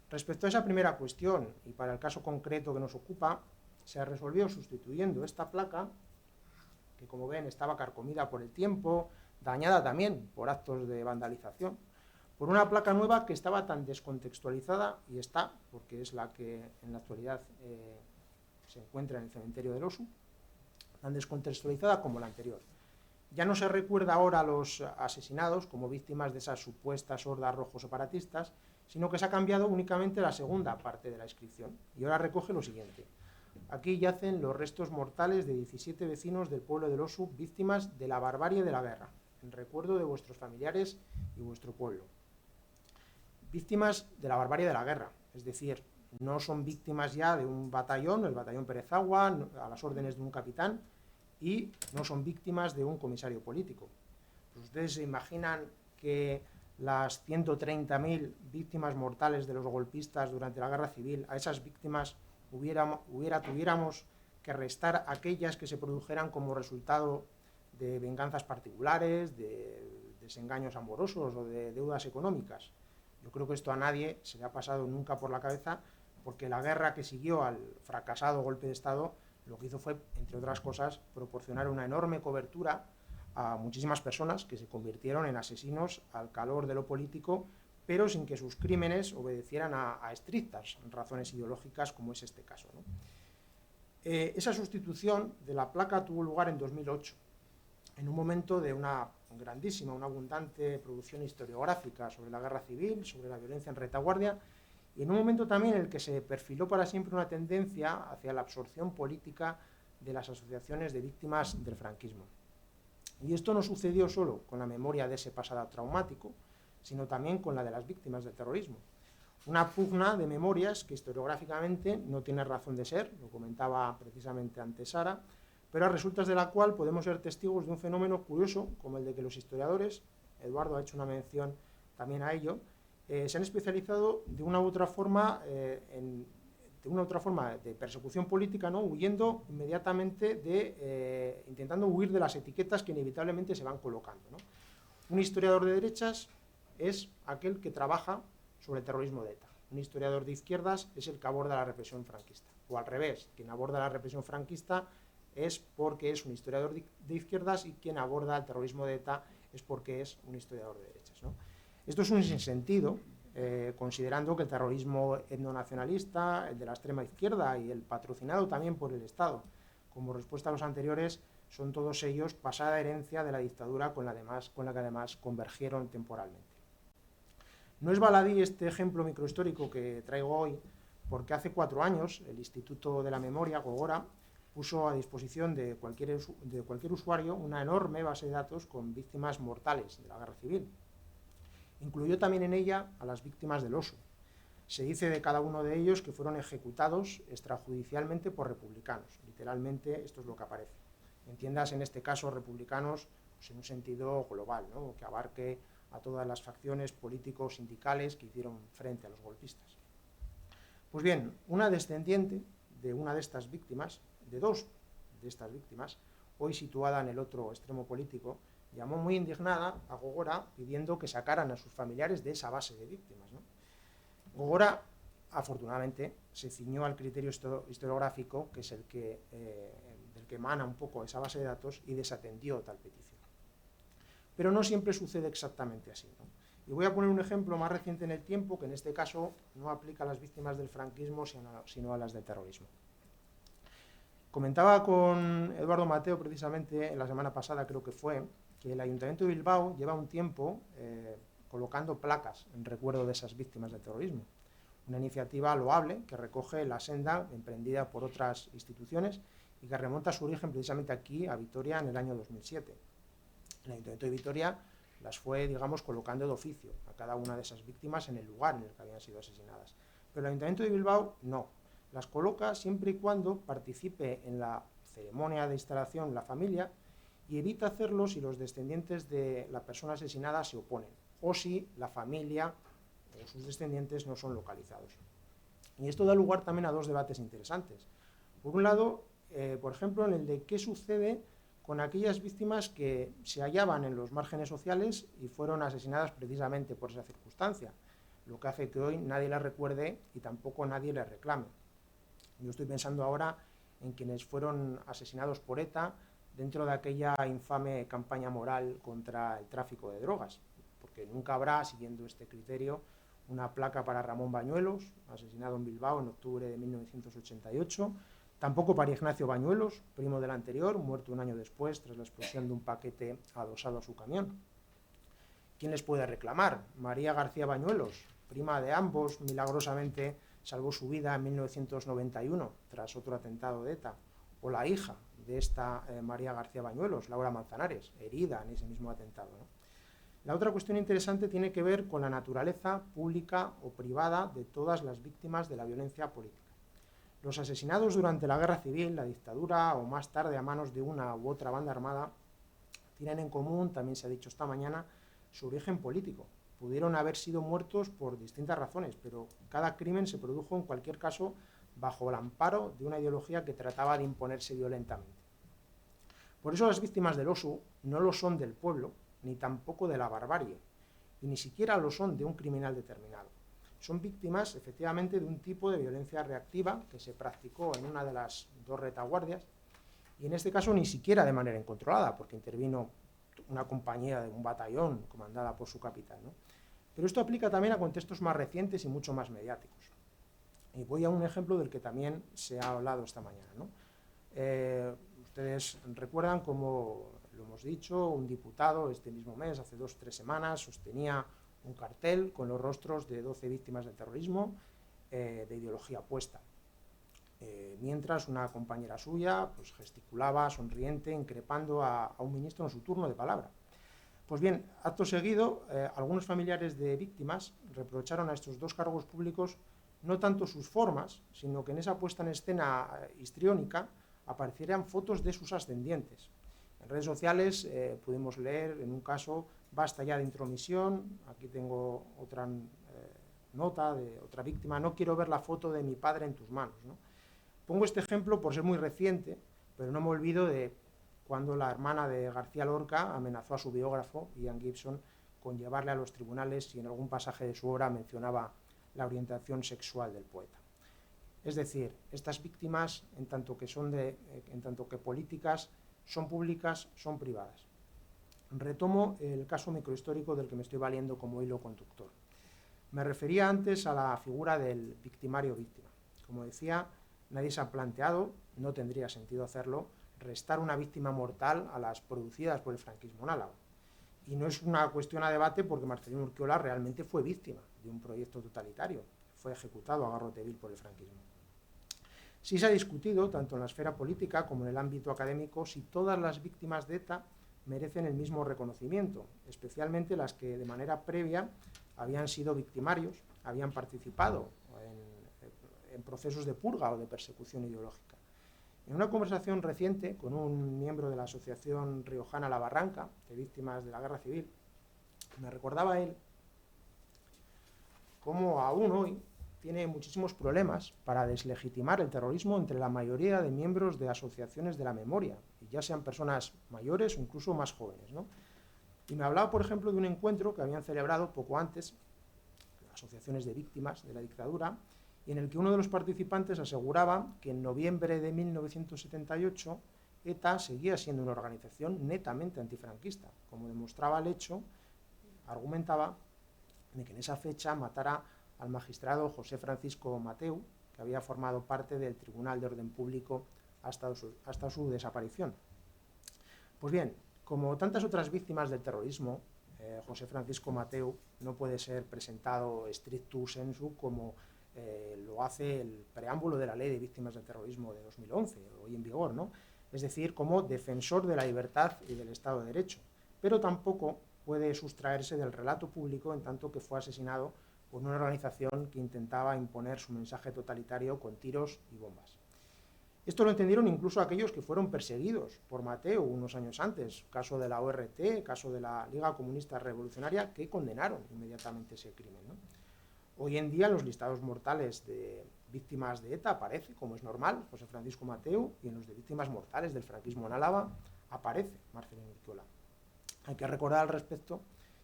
Respecto a esa primera cuestión, y para el caso concreto que nos ocupa, se resolvió sustituyendo esta placa, que como ven estaba carcomida por el tiempo, dañada también por actos de vandalización, por una placa nueva que estaba tan descontextualizada, y está, porque es la que en la actualidad se encuentra en el cementerio del Osu, tan descontextualizada como la anterior. Ya no se recuerda ahora a los asesinados como víctimas de esas supuestas hordas rojos separatistas, sino que se ha cambiado únicamente la segunda parte de la inscripción, y ahora recoge lo siguiente: aquí yacen los restos mortales de 17 vecinos del pueblo del Osu, víctimas de la barbarie de la guerra, en recuerdo de vuestros familiares y vuestro pueblo. Víctimas de la barbarie de la guerra, es decir, no son víctimas ya de un batallón, el batallón Pérez Agua, a las órdenes de un capitán, y no son víctimas de un comisario político. Pues ustedes se imaginan que las 130.000 víctimas mortales de los golpistas durante la guerra civil, a esas víctimas tuviéramos que restar aquellas que se produjeran como resultado de venganzas particulares, de desengaños amorosos o de deudas económicas. Yo creo que esto a nadie se le ha pasado nunca por la cabeza, porque la guerra que siguió al fracasado golpe de Estado lo que hizo fue, entre otras cosas, proporcionar una enorme cobertura a muchísimas personas que se convirtieron en asesinos al calor de lo político, pero sin que sus crímenes obedecieran a estrictas razones ideológicas, como es este caso, ¿no? Esa sustitución de la placa tuvo lugar en 2008, en un momento de una grandísima, una abundante producción historiográfica sobre la guerra civil, sobre la violencia en retaguardia, y en un momento también en el que se perfiló para siempre una tendencia hacia la absorción política de las asociaciones de víctimas del franquismo. Y esto no sucedió solo con la memoria de ese pasado traumático, sino también con la de las víctimas del terrorismo. Una pugna de memorias que historiográficamente no tiene razón de ser, lo comentaba precisamente antes Sara, pero a resultas de la cual podemos ser testigos de un fenómeno curioso, como el de que los historiadores, Eduardo ha hecho una mención también a ello, se han especializado de una u otra forma de persecución política, ¿no? Huyendo inmediatamente intentando huir de las etiquetas que inevitablemente se van colocando, ¿no? Un historiador de derechas es aquel que trabaja sobre el terrorismo de ETA. Un historiador de izquierdas es el que aborda la represión franquista. O al revés, quien aborda la represión franquista es porque es un historiador de izquierdas y quien aborda el terrorismo de ETA es porque es un historiador de derechas, ¿no? Esto es un sinsentido, considerando que el terrorismo etnonacionalista, el de la extrema izquierda y el patrocinado también por el Estado, como respuesta a los anteriores, son todos ellos pasada herencia de la dictadura con la que además convergieron temporalmente. No es baladí este ejemplo microhistórico que traigo hoy, porque hace 4 años el Instituto de la Memoria, Gogora, puso a disposición de cualquier usuario una enorme base de datos con víctimas mortales de la guerra civil. Incluyó también en ella a las víctimas del Oso. Se dice de cada uno de ellos que fueron ejecutados extrajudicialmente por republicanos. Literalmente esto es lo que aparece. Entiendas en este caso republicanos pues en un sentido global, ¿no? Que abarque a todas las facciones políticos sindicales que hicieron frente a los golpistas. Pues bien, una descendiente de una de estas víctimas, de 2 de estas víctimas, hoy situada en el otro extremo político, llamó muy indignada a Gogora pidiendo que sacaran a sus familiares de esa base de víctimas, ¿no? Gogora, afortunadamente, se ciñó al criterio historiográfico, que es del que emana un poco esa base de datos, y desatendió tal petición. Pero no siempre sucede exactamente así, ¿no? Y voy a poner un ejemplo más reciente en el tiempo, que en este caso no aplica a las víctimas del franquismo, sino a las del terrorismo. Comentaba con Eduardo Mateo, precisamente, la semana pasada creo que fue, que el Ayuntamiento de Bilbao lleva un tiempo colocando placas en recuerdo de esas víctimas del terrorismo. Una iniciativa loable que recoge la senda emprendida por otras instituciones y que remonta su origen precisamente aquí, a Vitoria, en el año 2007. El Ayuntamiento de Vitoria las fue, digamos, colocando de oficio a cada una de esas víctimas en el lugar en el que habían sido asesinadas. Pero el Ayuntamiento de Bilbao no. Las coloca siempre y cuando participe en la ceremonia de instalación la familia y evita hacerlo si los descendientes de la persona asesinada se oponen o si la familia o sus descendientes no son localizados. Y esto da lugar también a 2 debates interesantes. Por un lado, por ejemplo, en el de qué sucede con aquellas víctimas que se hallaban en los márgenes sociales y fueron asesinadas precisamente por esa circunstancia, lo que hace que hoy nadie las recuerde y tampoco nadie les reclame. Yo estoy pensando ahora en quienes fueron asesinados por ETA dentro de aquella infame campaña moral contra el tráfico de drogas, porque nunca habrá, siguiendo este criterio, una placa para Ramón Bañuelos, asesinado en Bilbao en octubre de 1988, tampoco para Ignacio Bañuelos, primo del anterior, muerto un año después tras la explosión de un paquete adosado a su camión. ¿Quién les puede reclamar? María García Bañuelos, prima de ambos, milagrosamente salvó su vida en 1991 tras otro atentado de ETA, o la hija de esta María García Bañuelos, Laura Manzanares, herida en ese mismo atentado, ¿no? La otra cuestión interesante tiene que ver con la naturaleza pública o privada de todas las víctimas de la violencia política. Los asesinados durante la guerra civil, la dictadura o más tarde a manos de una u otra banda armada tienen en común, también se ha dicho esta mañana, su origen político. Pudieron haber sido muertos por distintas razones, pero cada crimen se produjo en cualquier caso bajo el amparo de una ideología que trataba de imponerse violentamente. Por eso las víctimas del Osu no lo son del pueblo, ni tampoco de la barbarie, y ni siquiera lo son de un criminal determinado. Son víctimas, efectivamente, de un tipo de violencia reactiva que se practicó en una de las 2 retaguardias, y en este caso ni siquiera de manera incontrolada, porque intervino una compañía de un batallón comandada por su capitán, ¿no? Pero esto aplica también a contextos más recientes y mucho más mediáticos. Y voy a un ejemplo del que también se ha hablado esta mañana, ¿no? Ustedes recuerdan, como lo hemos dicho, un diputado este mismo mes, hace 2 o 3 semanas, sostenía un cartel con los rostros de 12 víctimas del terrorismo de ideología opuesta. Mientras una compañera suya pues, gesticulaba, sonriente, increpando a un ministro en su turno de palabra. Pues bien, acto seguido, algunos familiares de víctimas reprocharon a estos dos cargos públicos no tanto sus formas, sino que en esa puesta en escena histriónica aparecieran fotos de sus ascendientes. En redes sociales pudimos leer, en un caso, basta ya de intromisión, aquí tengo otra nota de otra víctima, no quiero ver la foto de mi padre en tus manos, ¿no? Pongo este ejemplo por ser muy reciente, pero no me olvido de cuando la hermana de García Lorca amenazó a su biógrafo, Ian Gibson, con llevarle a los tribunales si en algún pasaje de su obra mencionaba la orientación sexual del poeta. Es decir, estas víctimas, en tanto que políticas, son públicas, son privadas. Retomo el caso microhistórico del que me estoy valiendo como hilo conductor. Me refería antes a la figura del victimario-víctima. Como decía, nadie se ha planteado, no tendría sentido hacerlo, restar una víctima mortal a las producidas por el franquismo en Álava. Y no es una cuestión a debate porque Marcelino Urquiola realmente fue víctima de un proyecto totalitario, fue ejecutado a garrote vil por el franquismo. Sí se ha discutido, tanto en la esfera política como en el ámbito académico, si todas las víctimas de ETA merecen el mismo reconocimiento, especialmente las que de manera previa habían sido victimarios, habían participado en procesos de purga o de persecución ideológica. En una conversación reciente con un miembro de la Asociación Riojana La Barranca, de víctimas de la Guerra Civil, me recordaba él cómo aún hoy tiene muchísimos problemas para deslegitimar el terrorismo entre la mayoría de miembros de asociaciones de la memoria, ya sean personas mayores o incluso más jóvenes, ¿no? Y me hablaba, por ejemplo, de un encuentro que habían celebrado poco antes asociaciones de víctimas de la dictadura, y en el que uno de los participantes aseguraba que en noviembre de 1978 ETA seguía siendo una organización netamente antifranquista, como demostraba el hecho, argumentaba, de que en esa fecha matara al magistrado José Francisco Mateu, que había formado parte del Tribunal de Orden Público hasta su desaparición. Pues bien, como tantas otras víctimas del terrorismo, José Francisco Mateu no puede ser presentado stricto sensu como lo hace el preámbulo de la Ley de Víctimas del Terrorismo de 2011, hoy en vigor, ¿no? Es decir, como defensor de la libertad y del Estado de Derecho, pero tampoco puede sustraerse del relato público en tanto que fue asesinado por una organización que intentaba imponer su mensaje totalitario con tiros y bombas. Esto lo entendieron incluso aquellos que fueron perseguidos por Mateu unos años antes, caso de la ORT, caso de la Liga Comunista Revolucionaria, que condenaron inmediatamente ese crimen, ¿no? Hoy en día en los listados mortales de víctimas de ETA aparece, como es normal, José Francisco Mateu, y en los de víctimas mortales del franquismo en Álava aparece Marcelino Urquiola. Hay que recordar al respecto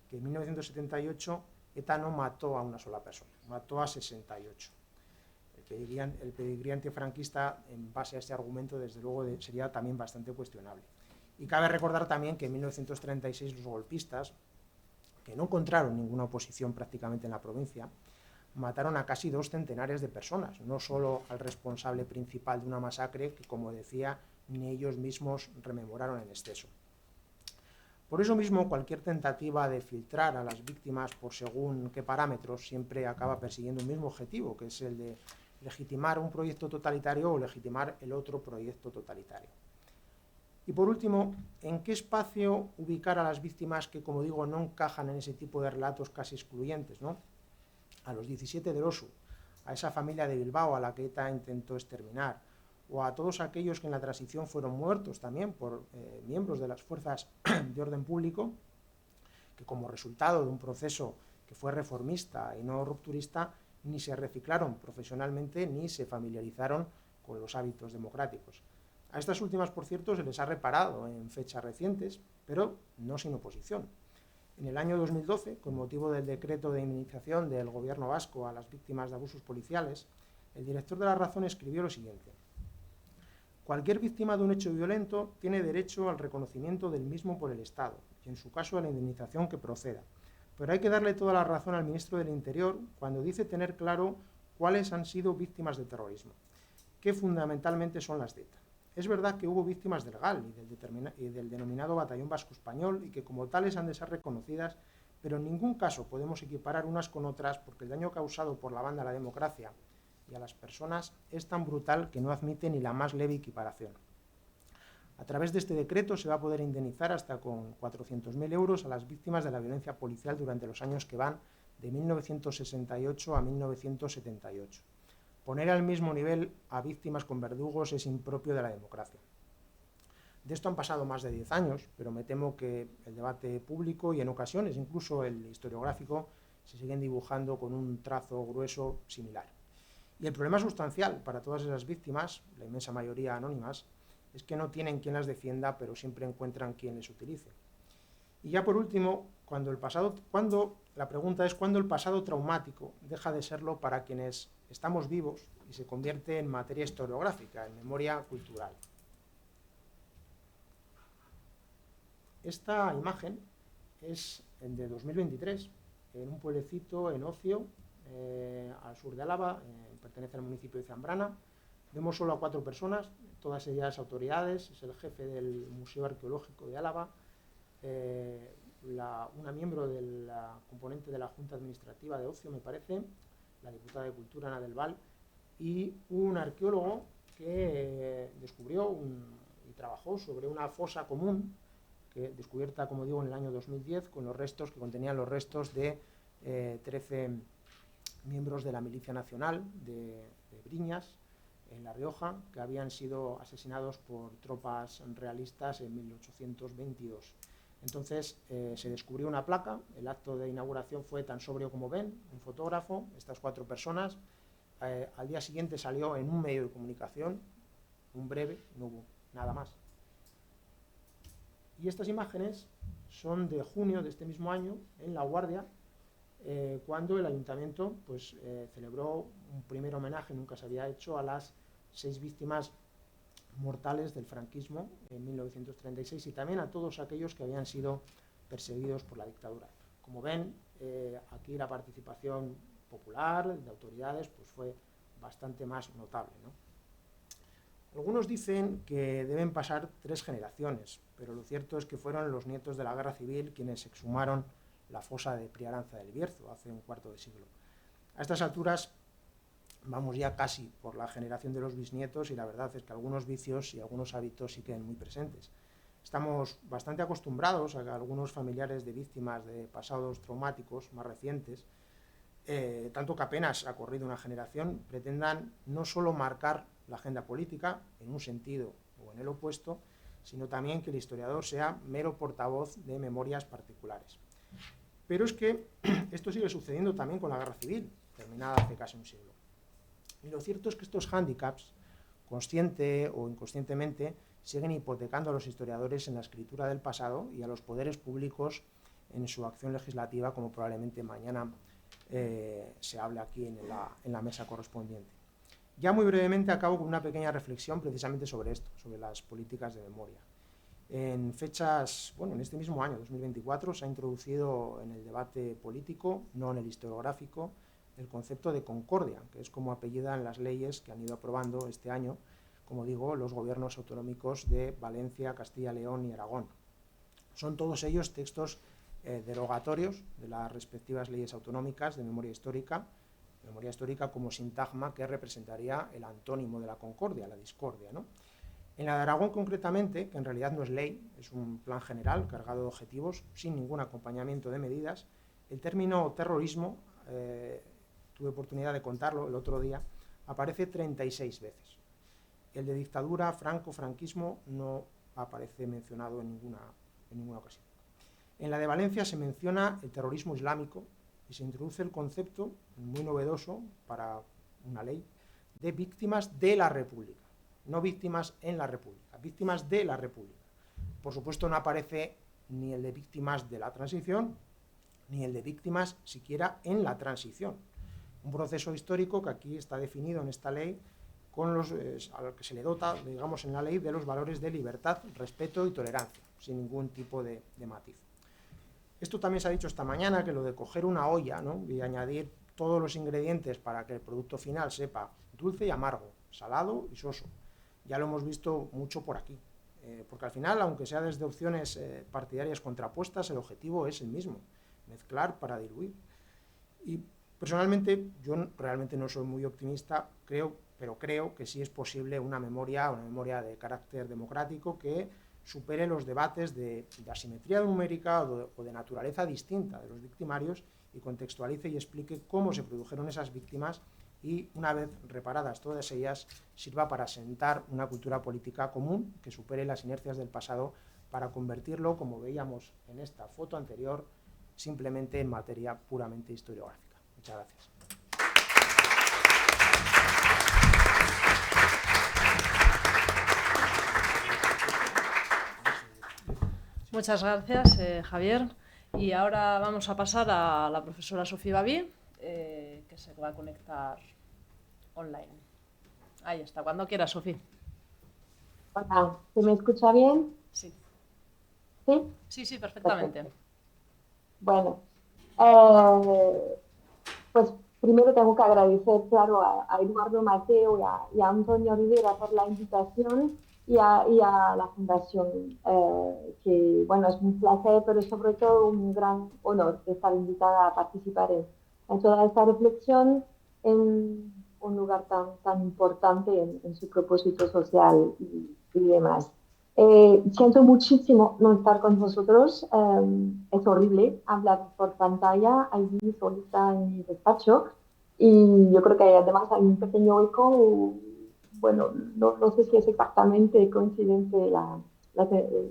que en 1978 ETA no mató a una sola persona, mató a 68. El pedigrí antifranquista, en base a este argumento, desde luego sería también bastante cuestionable. Y cabe recordar también que en 1936 los golpistas, que no encontraron ninguna oposición prácticamente en la provincia, mataron a casi 2 centenares de personas, no solo al responsable principal de una masacre que, como decía, ni ellos mismos rememoraron en exceso. Por eso mismo, cualquier tentativa de filtrar a las víctimas por según qué parámetros siempre acaba persiguiendo un mismo objetivo, que es el de legitimar un proyecto totalitario o legitimar el otro proyecto totalitario. Y por último, ¿en qué espacio ubicar a las víctimas que, como digo, no encajan en ese tipo de relatos casi excluyentes, ¿no? A los 17 del Osu, a esa familia de Bilbao a la que ETA intentó exterminar, o a todos aquellos que en la transición fueron muertos también por miembros de las fuerzas de orden público, que como resultado de un proceso que fue reformista y no rupturista, ni se reciclaron profesionalmente ni se familiarizaron con los hábitos democráticos. A estas últimas, por cierto, se les ha reparado en fechas recientes, pero no sin oposición. En el año 2012, con motivo del decreto de indemnización del gobierno vasco a las víctimas de abusos policiales, el director de La Razón escribió lo siguiente: cualquier víctima de un hecho violento tiene derecho al reconocimiento del mismo por el Estado y, en su caso, a la indemnización que proceda. Pero hay que darle toda la razón al ministro del Interior cuando dice tener claro cuáles han sido víctimas del terrorismo, que fundamentalmente son las de ETA. Es verdad que hubo víctimas del GAL y del denominado Batallón Vasco Español y que como tales han de ser reconocidas, pero en ningún caso podemos equiparar unas con otras porque el daño causado por la banda a la democracia y a las personas es tan brutal que no admite ni la más leve equiparación. A través de este decreto se va a poder indemnizar hasta con 400.000 euros a las víctimas de la violencia policial durante los años que van de 1968 a 1978. Poner al mismo nivel a víctimas con verdugos es impropio de la democracia. De esto han pasado más de 10 años, pero me temo que el debate público y en ocasiones incluso el historiográfico se siguen dibujando con un trazo grueso similar. Y el problema sustancial para todas esas víctimas, la inmensa mayoría anónimas, es que no tienen quien las defienda, pero siempre encuentran quien les utilice. Y ya por último, la pregunta es cuándo el pasado traumático deja de serlo para quienes estamos vivos y se convierte en materia historiográfica, en memoria cultural. Esta imagen es de 2023, en un pueblecito en Ocio, al sur de Álava, pertenece al municipio de Zambrana. Vemos solo a 4 personas, todas ellas autoridades, es el jefe del Museo Arqueológico de Álava, una miembro de la componente de la Junta Administrativa de Ocio, me parece, la diputada de Cultura, Ana del Val, y un arqueólogo que descubrió y trabajó sobre una fosa común, descubierta, como digo, en el año 2010, con los restos que contenían los restos de 13 miembros de la Milicia Nacional de Briñas, en La Rioja, que habían sido asesinados por tropas realistas en 1822. Entonces se descubrió una placa, el acto de inauguración fue tan sobrio como ven, un fotógrafo, estas 4 personas. Al día siguiente salió en un medio de comunicación, un breve, no hubo nada más. Y estas imágenes son de junio de este mismo año, en La Guardia, cuando el ayuntamiento celebró un primer homenaje, nunca se había hecho, a las 6 víctimas mortales del franquismo en 1936 y también a todos aquellos que habían sido perseguidos por la dictadura. Como ven, aquí la participación popular, de autoridades, pues fue bastante más notable, ¿no? Algunos dicen que deben pasar 3 generaciones, pero lo cierto es que fueron los nietos de la Guerra Civil quienes exhumaron la fosa de Priaranza del Bierzo hace un cuarto de siglo. A estas alturas vamos ya casi por la generación de los bisnietos y la verdad es que algunos vicios y algunos hábitos siguen muy presentes. Estamos bastante acostumbrados a que algunos familiares de víctimas de pasados traumáticos más recientes, tanto que apenas ha corrido una generación, pretendan no solo marcar la agenda política en un sentido o en el opuesto, sino también que el historiador sea mero portavoz de memorias particulares. Pero es que esto sigue sucediendo también con la Guerra Civil, terminada hace casi un siglo. Y lo cierto es que estos hándicaps, consciente o inconscientemente, siguen hipotecando a los historiadores en la escritura del pasado y a los poderes públicos en su acción legislativa, como probablemente mañana se hable aquí en la mesa correspondiente. Ya muy brevemente acabo con una pequeña reflexión precisamente sobre esto, sobre las políticas de memoria. En este mismo año, 2024, se ha introducido en el debate político, no en el historiográfico, el concepto de concordia, que es como apellidan las leyes que han ido aprobando este año, como digo, los gobiernos autonómicos de Valencia, Castilla, León y Aragón. Son todos ellos textos derogatorios de las respectivas leyes autonómicas de memoria histórica como sintagma que representaría el antónimo de la concordia, la discordia, ¿no? En la de Aragón concretamente, que en realidad no es ley, es un plan general cargado de objetivos, sin ningún acompañamiento de medidas, el término terrorismo, tuve oportunidad de contarlo el otro día, aparece 36 veces. El de dictadura, franquismo, no aparece mencionado en ninguna ocasión. En la de Valencia se menciona el terrorismo islámico y se introduce el concepto, muy novedoso para una ley, de víctimas de la República. No víctimas en la República, víctimas de la República. Por supuesto no aparece ni el de víctimas de la transición, ni el de víctimas siquiera en la transición. Un proceso histórico que aquí está definido en esta ley a lo que se le dota, digamos, en la ley de los valores de libertad, respeto y tolerancia, sin ningún tipo de matiz. Esto también se ha dicho esta mañana, que lo de coger una olla, ¿no?, y añadir todos los ingredientes para que el producto final sepa dulce y amargo, salado y soso. Ya lo hemos visto mucho por aquí, porque al final, aunque sea desde opciones partidarias contrapuestas, el objetivo es el mismo, mezclar para diluir. Y personalmente, yo realmente no soy muy optimista, creo pero creo que sí es posible una memoria de carácter democrático que supere los debates de asimetría numérica o de naturaleza distinta de los victimarios y contextualice y explique cómo se produjeron esas víctimas y, una vez reparadas todas ellas, sirva para asentar una cultura política común que supere las inercias del pasado para convertirlo, como veíamos en esta foto anterior, simplemente en materia puramente historiográfica. Muchas gracias. Muchas gracias, Javier. Y ahora vamos a pasar a la profesora Sofía Babí, que se va a conectar online. Ahí está, cuando quiera, Sofía. Hola, ¿se me escucha bien? Sí. ¿Sí? Sí, perfectamente. Perfecto. Bueno, pues primero tengo que agradecer, claro, a Eduardo Mateo y a Antonio Rivera por la invitación y a la Fundación, que, bueno, es un placer, pero sobre todo un gran honor estar invitada a participar en toda esta reflexión en un lugar tan importante en su propósito social y demás. Siento muchísimo no estar con vosotros. Es horrible hablar por pantalla, allí solita en mi despacho. Y yo creo que además hay un pequeño eco. Bueno, no sé si es exactamente coincidente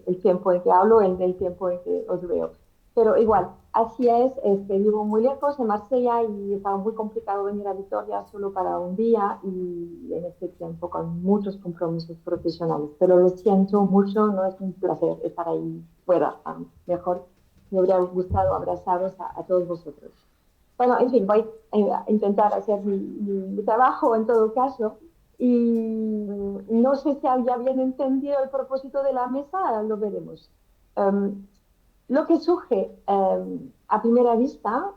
el tiempo en que hablo, el del tiempo en que os veo. Pero igual, así es que vivo muy lejos en Marsella y estaba muy complicado venir a Vitoria solo para un día y en este tiempo con muchos compromisos profesionales. Pero lo siento mucho, no es un placer estar ahí fuera. Mejor me hubiera gustado abrazaros a todos vosotros. Bueno, en fin, voy a intentar hacer mi trabajo en todo caso. Y no sé si había bien entendido el propósito de la mesa, lo veremos. Um, lo que surge a primera vista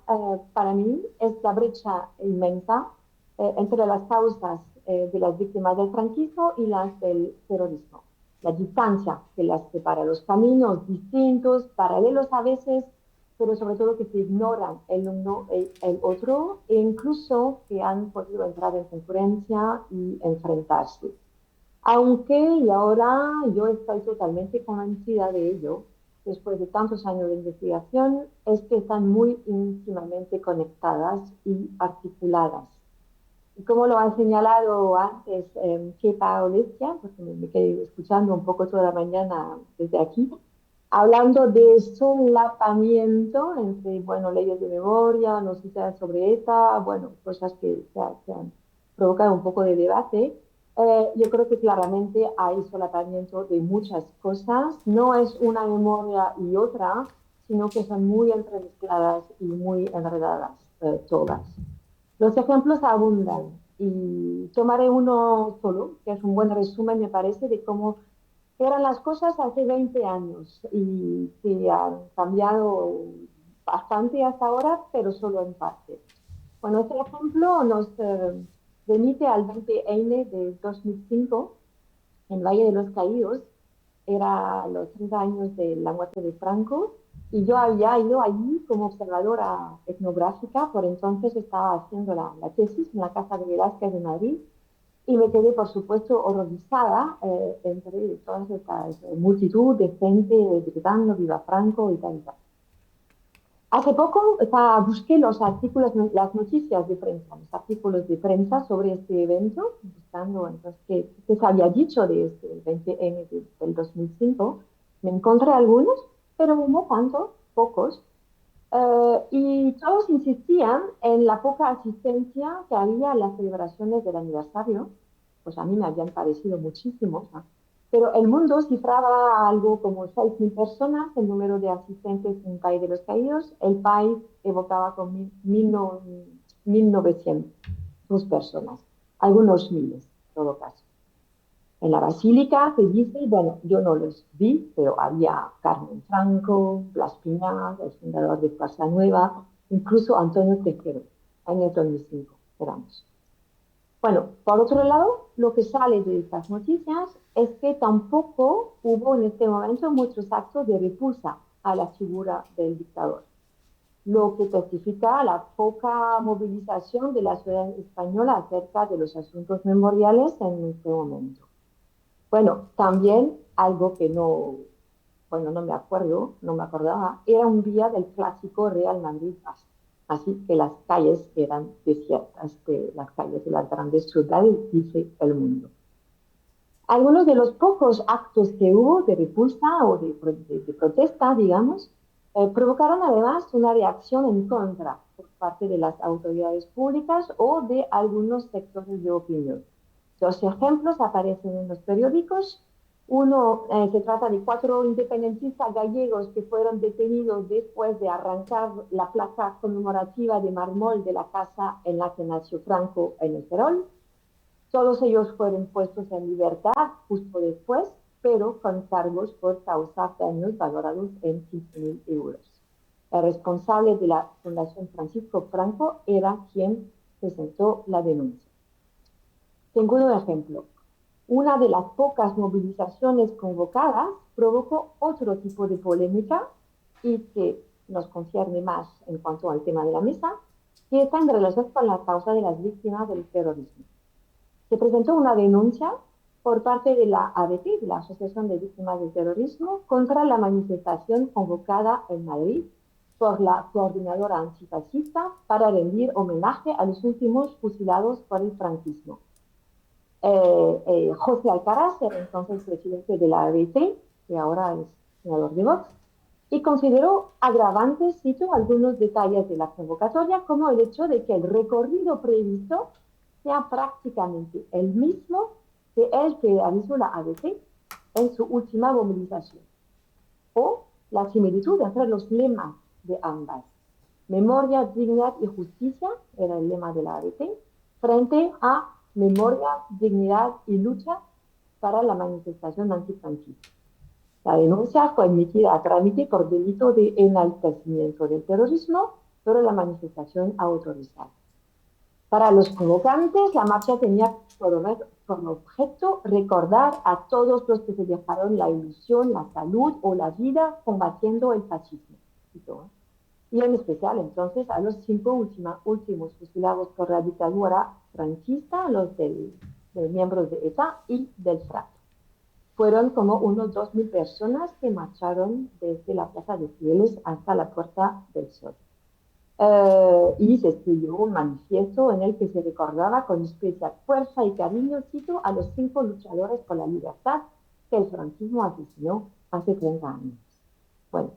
para mí es la brecha inmensa entre las causas de las víctimas del franquismo y las del terrorismo. La distancia que las separa, los caminos distintos, paralelos a veces, pero sobre todo que se ignoran el uno y el otro e incluso que han podido entrar en concurrencia y enfrentarse. Aunque, y ahora yo estoy totalmente convencida de ello, después de tantos años de investigación, es que están muy íntimamente conectadas y articuladas. Y como lo ha señalado antes Kepa Olestia, porque me quedé escuchando un poco toda la mañana desde aquí, hablando de solapamiento entre, bueno, leyes de memoria, noticias sobre ETA, bueno, cosas que se han provocado un poco de debate. Yo creo que claramente hay solapamiento de muchas cosas. No es una memoria y otra, sino que son muy entremezcladas y muy enredadas todas. Los ejemplos abundan y tomaré uno solo, que es un buen resumen, me parece, de cómo eran las cosas hace 20 años y que han cambiado bastante hasta ahora, pero solo en parte. Bueno, este ejemplo nos remite al 20N de 2005 en Valle de los Caídos. Era los 30 años de la muerte de Franco y yo había ido allí como observadora etnográfica. Por entonces estaba haciendo la tesis en la Casa de Velázquez de Madrid y me quedé, por supuesto, horrorizada entre toda esta multitud de gente gritando "Viva Franco" y tal y tal. Hace poco busqué los artículos, las noticias de prensa, los artículos de prensa sobre este evento, buscando entonces qué se había dicho de este 20N del 2005. Me encontré algunos, pero no tantos, pocos. Y todos insistían en la poca asistencia que había en las celebraciones del aniversario. Pues a mí me habían parecido muchísimos, ¿no? Pero el mundo cifraba algo como 6.000 personas, el número de asistentes en Valle de los Caídos. El país evocaba con 1.900 personas, algunos miles, en todo caso. En la Basílica se dice, bueno, yo no los vi, pero había Carmen Franco, Blas Piñar, el fundador de Plaza Nueva, incluso Antonio Tejero, año 2005, éramos. Bueno, por otro lado, lo que sale de estas noticias es que tampoco hubo en este momento muchos actos de repulsa a la figura del dictador. lo que testifica la poca movilización de la sociedad española acerca de los asuntos memoriales en este momento. Bueno, también algo que no, bueno, no me acuerdo, no me acordaba, era un día del clásico Real Madrid-Barça. Así que las calles eran desiertas, de las calles de las grandes ciudades, dice el mundo. Algunos de los pocos actos que hubo de repulsa o de protesta, digamos, provocaron además una reacción en contra por parte de las autoridades públicas o de algunos sectores de opinión. Dos ejemplos aparecen en los periódicos. Uno se trata de 4 independentistas gallegos que fueron detenidos después de arrancar la placa conmemorativa de mármol de la casa en la que nació Franco en el Ferrol. Todos ellos fueron puestos en libertad justo después, pero con cargos por causar daños valorados en 15.000 euros. El responsable de la Fundación Francisco Franco era quien presentó la denuncia. Tengo un ejemplo. Una de las pocas movilizaciones convocadas provocó otro tipo de polémica y que nos concierne más en cuanto al tema de la mesa, que está en relación con la causa de las víctimas del terrorismo. Se presentó una denuncia por parte de la ABT, de la Asociación de Víctimas del Terrorismo, contra la manifestación convocada en Madrid por la coordinadora antifascista para rendir homenaje a los últimos fusilados por el franquismo. José Alcaraz era entonces presidente de la ABT, que ahora es senador de Vox, y consideró agravantes, cito, algunos detalles de la convocatoria, como el hecho de que el recorrido previsto sea prácticamente el mismo que el que realizó la ABT en su última movilización. O la similitud entre los lemas de ambas. Memoria, dignidad y justicia era el lema de la ABT, frente a memoria, dignidad y lucha para la manifestación antifranquista. La denuncia fue admitida a trámite por delito de enaltecimiento del terrorismo, pero la manifestación autorizada. Para los convocantes, la marcha tenía por objeto recordar a todos los que se dejaron la ilusión, la salud o la vida combatiendo el fascismo. Y en especial, entonces, a los 5 últimos fusilados por la dictadura franquista, los de miembros de ETA y del FRAP. Fueron como unos 2.000 personas que marcharon desde la Plaza de Fieles hasta la Puerta del Sol. Y se escribió un manifiesto en el que se recordaba con especial fuerza y cariño, cito, a los 5 luchadores por la libertad que el franquismo asesinó hace 30 años. Bueno,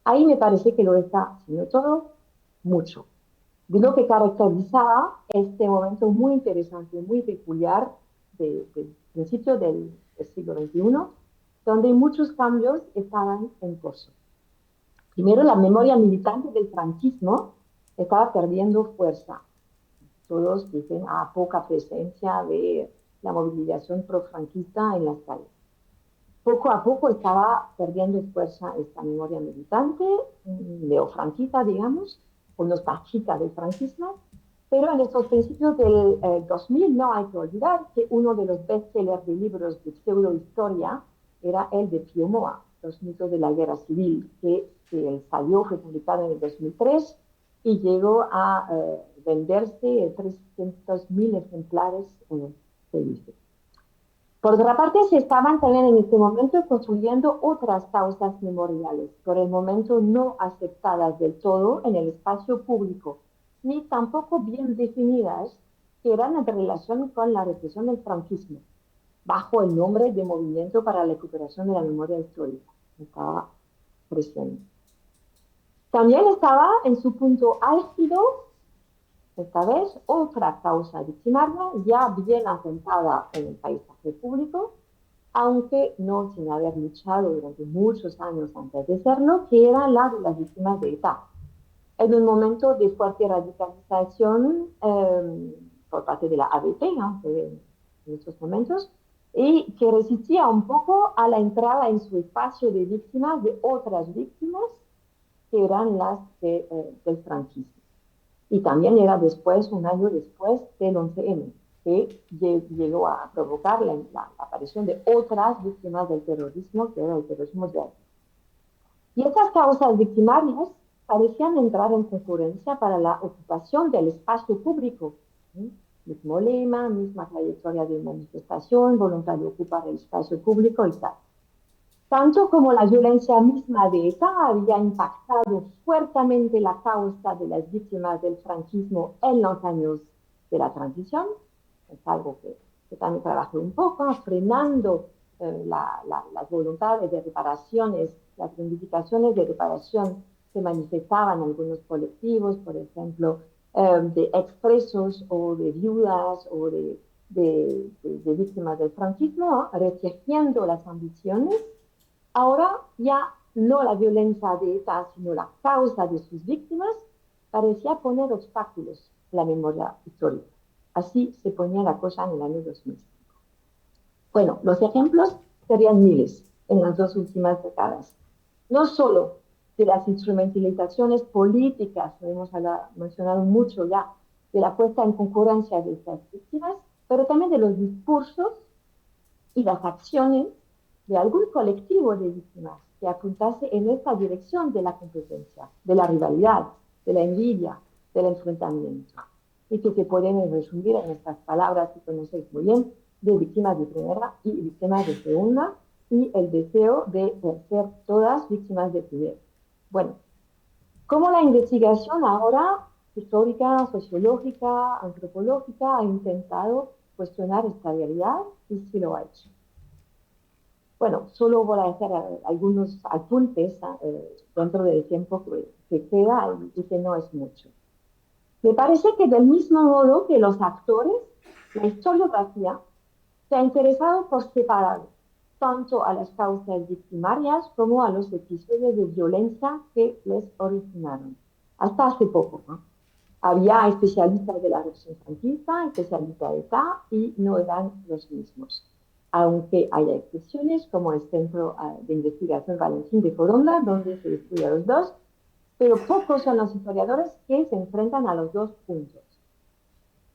ahí me parece que lo está haciendo todo mucho. De lo que caracterizaba este momento muy interesante, muy peculiar del principio del siglo XXI, donde muchos cambios estaban en curso. Primero, la memoria militante del franquismo estaba perdiendo fuerza. Todos dicen poca presencia de la movilización profranquista en las calles. Poco a poco estaba perdiendo fuerza esta memoria militante, neofranquista, digamos, o nostálgica del franquismo, pero en estos principios del 2000 no hay que olvidar que uno de los bestsellers de libros de pseudohistoria era el de Pío Moa, Los mitos de la guerra civil, que salió, fue publicado en el 2003 y llegó a venderse 300.000 ejemplares de libro. Por otra parte, se estaban también en este momento construyendo otras causas memoriales, por el momento no aceptadas del todo en el espacio público, ni tampoco bien definidas, que eran en relación con la represión del franquismo, bajo el nombre de Movimiento para la Recuperación de la Memoria Histórica. Estaba presente. También estaba en su punto álgido, esta vez, otra causa victimaria ya bien asentada en el paisaje público, aunque no sin haber luchado durante muchos años antes de serlo, que era la de las víctimas de ETA. En un momento de fuerte radicalización por parte de la ABT, ¿no? En estos momentos, y que resistía un poco a la entrada en su espacio de víctimas de otras víctimas que eran las del franquismo. Y también era después, un año después del 11M, que llegó a provocar la aparición de otras víctimas del terrorismo, que era el terrorismo de alto. Y estas causas victimarias parecían entrar en concurrencia para la ocupación del espacio público. Mismo lema, misma trayectoria de manifestación, voluntad de ocupar el espacio público y tal. Tanto como la violencia misma de ETA había impactado fuertemente la causa de las víctimas del franquismo en los años de la transición, es algo que también trabajé un poco, frenando las voluntades de reparaciones, las reivindicaciones de reparación que manifestaban algunos colectivos, por ejemplo, de expresos o de viudas o de víctimas del franquismo, restringiendo las ambiciones. Ahora ya no la violencia de ETA, sino la causa de sus víctimas, parecía poner obstáculos en la memoria histórica. Así se ponía la cosa en el año 2005. Bueno, los ejemplos serían miles en las dos últimas décadas. No solo de las instrumentalizaciones políticas, que hemos mencionado mucho ya, de la puesta en concurrencia de estas víctimas, pero también de los discursos y las acciones de algún colectivo de víctimas que apuntase en esta dirección de la competencia, de la rivalidad, de la envidia, del enfrentamiento, y que se pueden resumir en estas palabras que conocéis muy bien, de víctimas de primera y víctimas de segunda, y el deseo de ser todas víctimas de primera. Bueno, como la investigación ahora, histórica, sociológica, antropológica, ha intentado cuestionar esta realidad y sí lo ha hecho. Bueno, solo voy a hacer algunos apuntes dentro del tiempo que queda y que no es mucho. Me parece que del mismo modo que los actores, la historiografía se ha interesado por separar tanto a las causas victimarias como a los episodios de violencia que les originaron. Hasta hace poco, ¿no? Había especialistas de la represión franquista, especialistas de ETA, y no eran los mismos. Aunque haya excepciones, como el Centro de Investigación Valentín de Foronda, donde se estudia los dos, pero pocos son los historiadores que se enfrentan a los dos puntos.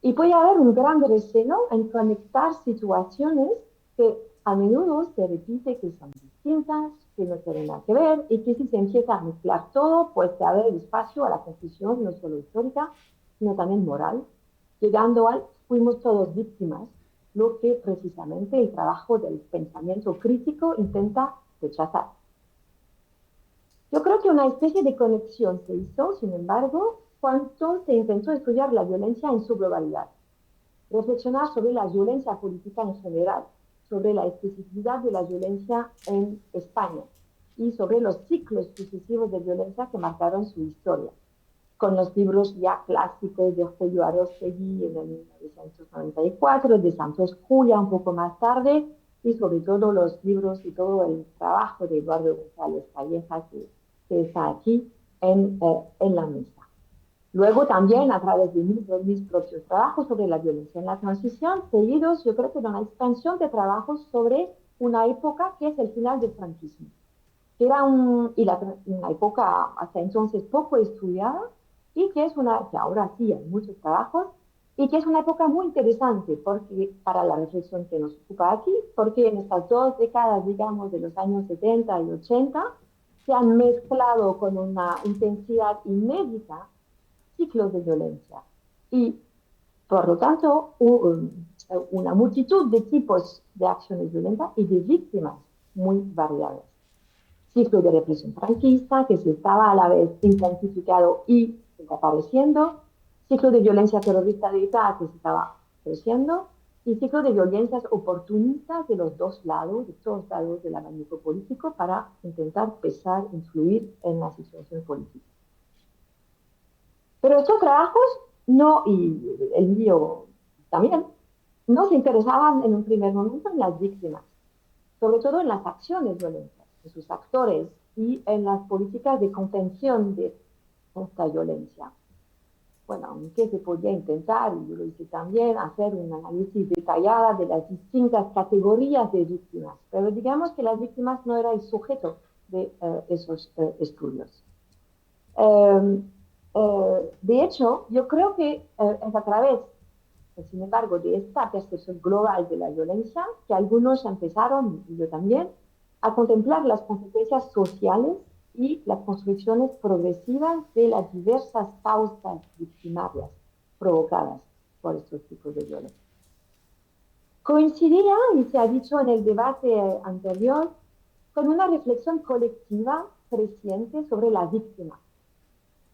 Y puede haber un gran recelo en conectar situaciones que a menudo se repite que son distintas, que no tienen nada que ver, y que si se empieza a mezclar todo, pues se abre espacio a la confusión, no solo histórica, sino también moral, llegando al fuimos todos víctimas, lo que precisamente el trabajo del pensamiento crítico intenta rechazar. Yo creo que una especie de conexión se hizo, sin embargo, cuando se intentó estudiar la violencia en su globalidad, reflexionar sobre la violencia política en general, sobre la especificidad de la violencia en España y sobre los ciclos sucesivos de violencia que marcaron su historia, con los libros ya clásicos de Julio Aróstegui en el 1994, de Santos Julia un poco más tarde, y sobre todo los libros y todo el trabajo de Eduardo González Calleja que está aquí en la mesa. Luego también a través de mis propios trabajos sobre la violencia en la transición, seguidos yo creo que de una expansión de trabajos sobre una época que es el final del franquismo, que era una época hasta entonces poco estudiada y que ahora sí hay muchos trabajos y que es una época muy interesante para la reflexión que nos ocupa aquí, porque en estas dos décadas, digamos, de los años 70 y 80, se han mezclado con una intensidad inédita ciclos de violencia y, por lo tanto, una multitud de tipos de acciones violentas y de víctimas muy variadas. Ciclo de represión franquista que se estaba a la vez intensificado y desapareciendo, ciclo de violencia terrorista de ETA que se estaba creciendo y ciclo de violencias oportunistas de los dos lados, de todos lados del abanico político para intentar pesar, influir en la situación política. Pero estos trabajos, y el mío también, no se interesaban en un primer momento en las víctimas, sobre todo en las acciones violentas, en sus actores y en las políticas de contención de esta violencia. Bueno, aunque se podía intentar, y yo lo hice también, hacer un análisis detallado de las distintas categorías de víctimas, pero digamos que las víctimas no eran el sujeto de esos estudios. De hecho, yo creo que es a través, sin embargo, de esta percepción global de la violencia que algunos empezaron, y yo también, a contemplar las consecuencias sociales y las construcciones progresivas de las diversas causas victimarias provocadas por estos tipos de violencia. Coincidía, y se ha dicho en el debate anterior, con una reflexión colectiva creciente sobre la víctima,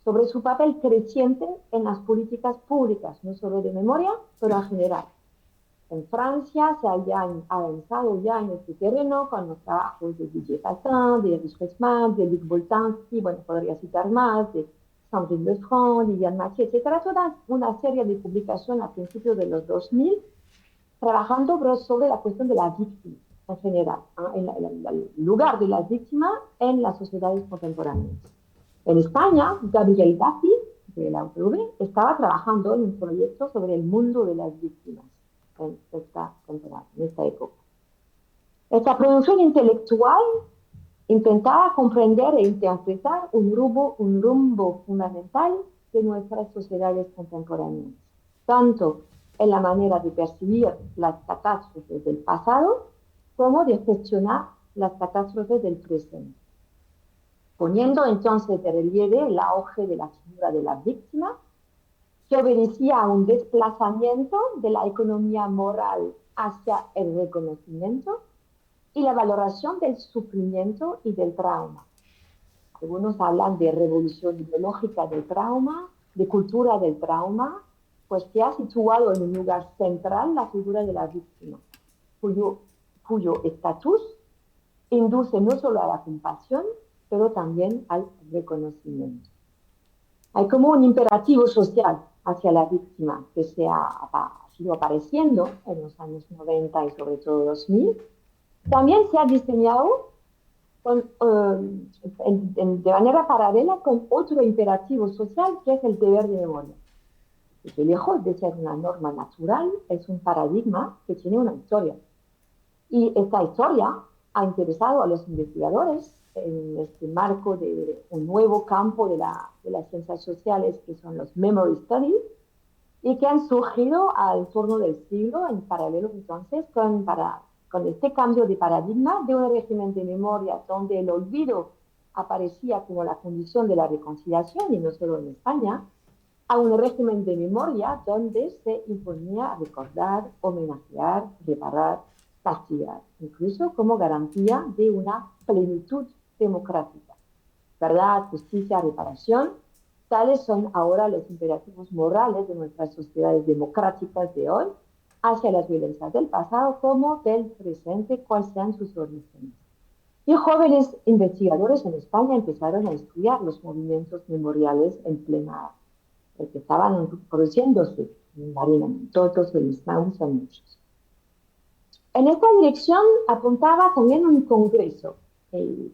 sobre su papel creciente en las políticas públicas, no solo de memoria, pero en general. En Francia se habían avanzado ya en este terreno con los trabajos de Didier Patin, de Erich Resman, de Luc Boltanski, bueno, podría citar más, de Sandrine Lefranc, Liliane Mathieu, etc. Toda una serie de publicaciones a principios de los 2000 trabajando sobre la cuestión de la víctima en general, el lugar de las víctimas en las sociedades contemporáneas. En España, Gabriel Gatti, de la UPV, estaba trabajando en un proyecto sobre el mundo de las víctimas en esta época. Esta producción intelectual intentaba comprender e interpretar un rumbo fundamental de nuestras sociedades contemporáneas, tanto en la manera de percibir las catástrofes del pasado como de gestionar las catástrofes del presente, poniendo entonces de relieve el auge de la figura de la víctima, que obedecía a un desplazamiento de la economía moral hacia el reconocimiento y la valoración del sufrimiento y del trauma. Algunos hablan de revolución ideológica del trauma, de cultura del trauma, pues que ha situado en un lugar central la figura de la víctima, cuyo estatus induce no solo a la compasión, pero también al reconocimiento. Hay como un imperativo social hacia la víctima que se ha ido apareciendo en los años 90 y sobre todo 2000. También se ha diseñado de manera paralela con otro imperativo social que es el deber de memoria. Que lejos de ser una norma natural, es un paradigma que tiene una historia. Y esta historia ha interesado a los investigadores en este marco de un nuevo campo de las ciencias sociales que son los memory studies y que han surgido al turno del siglo en paralelo entonces con este cambio de paradigma de un régimen de memoria donde el olvido aparecía como la condición de la reconciliación y no solo en España, a un régimen de memoria donde se imponía recordar, homenajear, reparar, castigar, incluso como garantía de una plenitud democrática. Verdad, justicia, reparación, tales son ahora los imperativos morales de nuestras sociedades democráticas de hoy hacia las violencias del pasado como del presente, cuáles sean sus orígenes. Y jóvenes investigadores en España empezaron a estudiar los movimientos memoriales en plena que estaban produciéndose en Marina, todos en Islam son muchos. En esta dirección apuntaba también un congreso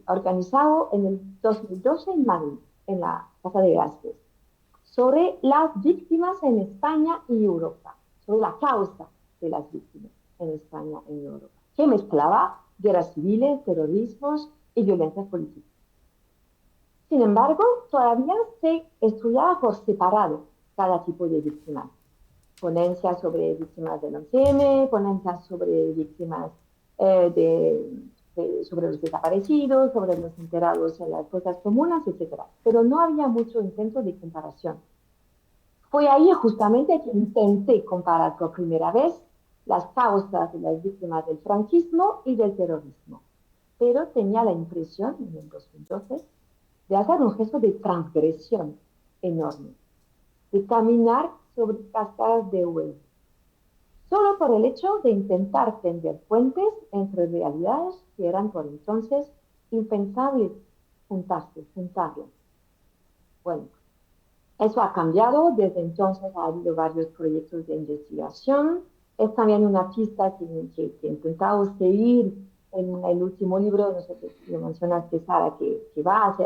organizado en el 2012 en Madrid, en la Casa de Gracias, sobre las víctimas en España y Europa, sobre la causa de las víctimas en España y Europa, que mezclaba guerras civiles, terrorismos y violencias políticas. Sin embargo, todavía se estudiaba por separado cada tipo de víctimas. Ponencias sobre víctimas del 11M, ponencias sobre víctimas sobre los desaparecidos, sobre los enterados en las fosas comunes, etc. Pero no había mucho intento de comparación. Fue ahí justamente que intenté comparar por primera vez las causas de las víctimas del franquismo y del terrorismo. Pero tenía la impresión, en el 2012, de hacer un gesto de transgresión enorme, de caminar sobre cascadas de huevo, solo por el hecho de intentar tender puentes entre realidades que eran por entonces impensables juntarlas. Bueno, eso ha cambiado, desde entonces ha habido varios proyectos de investigación, es también una pista que he intentado seguir en el último libro, no sé si lo mencionaste, Sara, que va a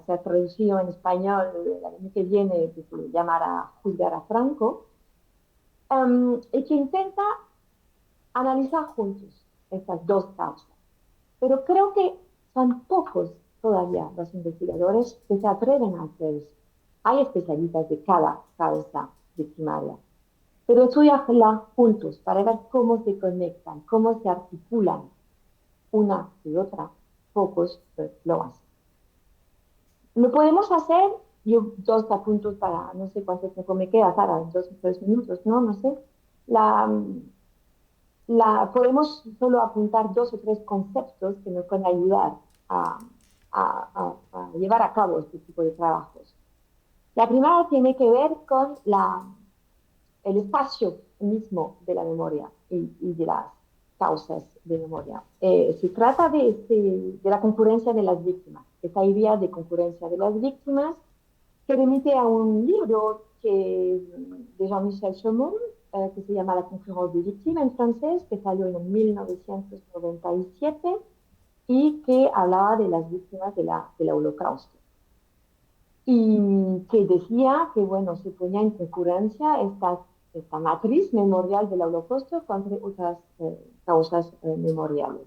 ser traducido en español el año que viene, que se llamará Juzgar a Franco, y que intenta analizar juntos estas dos causas. Pero creo que son pocos todavía los investigadores que se atreven a hacer eso. Hay especialistas de cada causa victimaria, pero estudiarlas juntos para ver cómo se conectan, cómo se articulan una y otra, pocos lo hacen. Lo podemos hacer, yo dos apuntos para, no sé cuánto tiempo me queda, Sara, 2 o 3 minutos, no, no sé. La, podemos solo apuntar 2 o 3 conceptos que nos pueden ayudar a, a llevar a cabo este tipo de trabajos. La primera tiene que ver con el espacio mismo de la memoria y de las causas de memoria. Se trata de la concurrencia de las víctimas, esta idea de concurrencia de las víctimas que remite a un libro de Jean-Michel Chaumont, que se llama La concurrence des victimes en francés, que salió en 1997 y que hablaba de las víctimas del Holocausto. Y que decía que, bueno, se ponía en concurrencia esta matriz memorial del Holocausto contra otras causas memoriales.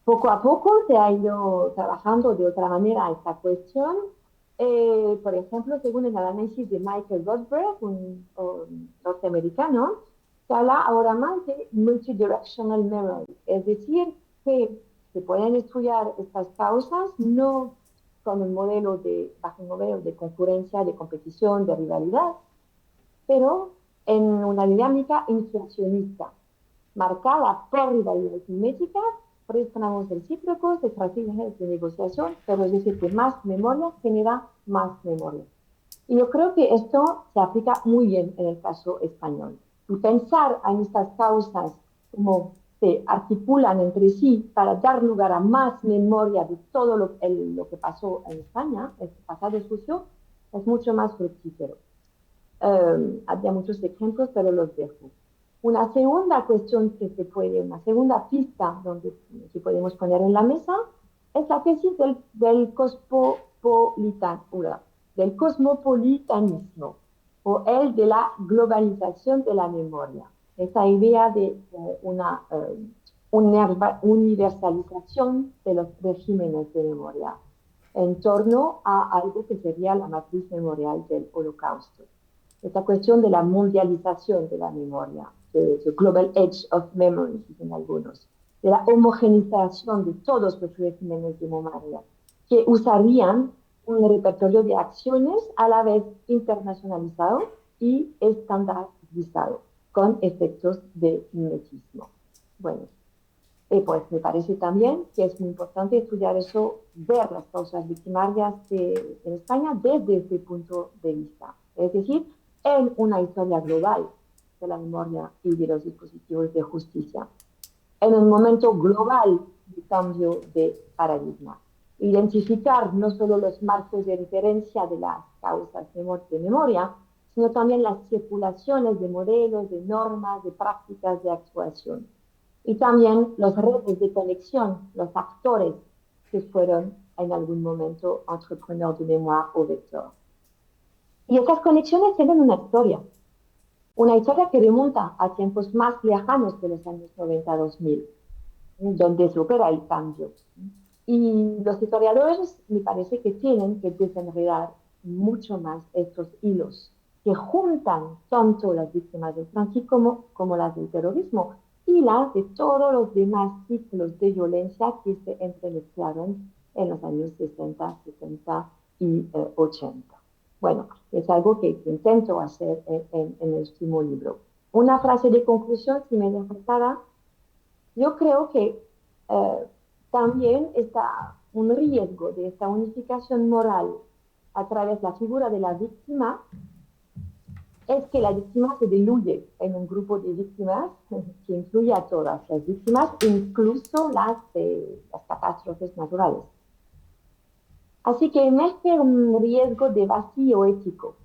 Poco a poco se ha ido trabajando de otra manera esta cuestión. Por ejemplo, según el análisis de Michael Goldberg, un norteamericano, se habla ahora más de multidirectional memory, es decir, que se pueden estudiar estas causas no con bajo un modelo de concurrencia, de competición, de rivalidad, pero en una dinámica inflacionista, marcada por rivalidades miméticas, préstamos recíprocos, estrategias de negociación, pero es decir, que más memoria genera más memoria. Y yo creo que esto se aplica muy bien en el caso español. Y pensar en estas causas como se articulan entre sí para dar lugar a más memoria de todo lo que pasó en España, este pasado sucio, es mucho más fructífero. Había muchos ejemplos, pero los dejo. Una segunda cuestión una segunda pista que podemos poner en la mesa es la tesis del cosmopolitanismo o el de la globalización de la memoria. Esa idea de una universalización de los regímenes de memoria en torno a algo que sería la matriz memorial del Holocausto. Esta cuestión de la mundialización de la memoria, the global edge of memory, dicen algunos, de la homogenización de todos los regímenes de memoria, que usarían un repertorio de acciones a la vez internacionalizado y estandarizado, con efectos de mimetismo. Bueno, pues me parece también que es muy importante estudiar eso, ver las causas victimarias en España desde ese punto de vista. Es decir, en una historia global de la memoria y de los dispositivos de justicia, en un momento global de cambio de paradigma. Identificar no solo los marcos de referencia de las causas de memoria, sino también las circulaciones de modelos, de normas, de prácticas de actuación. Y también los redes de conexión, los actores que fueron en algún momento entrepreneurs de memoria o vector. Y estas conexiones tienen una historia que remonta a tiempos más lejanos de los años 90-2000, donde se opera el cambio. Y los historiadores me parece que tienen que desenredar mucho más estos hilos que juntan tanto las víctimas del franquismo como las del terrorismo y las de todos los demás ciclos de violencia que se entremezclaron en los años 60, 70 y 80. Bueno, es algo que intento hacer en el último libro. Una frase de conclusión, si me dejas. Yo creo que también está un riesgo de esta unificación moral a través de la figura de la víctima, es que la víctima se diluye en un grupo de víctimas que incluye a todas las víctimas, incluso las catástrofes naturales. Así que emerge un riesgo de vacío ético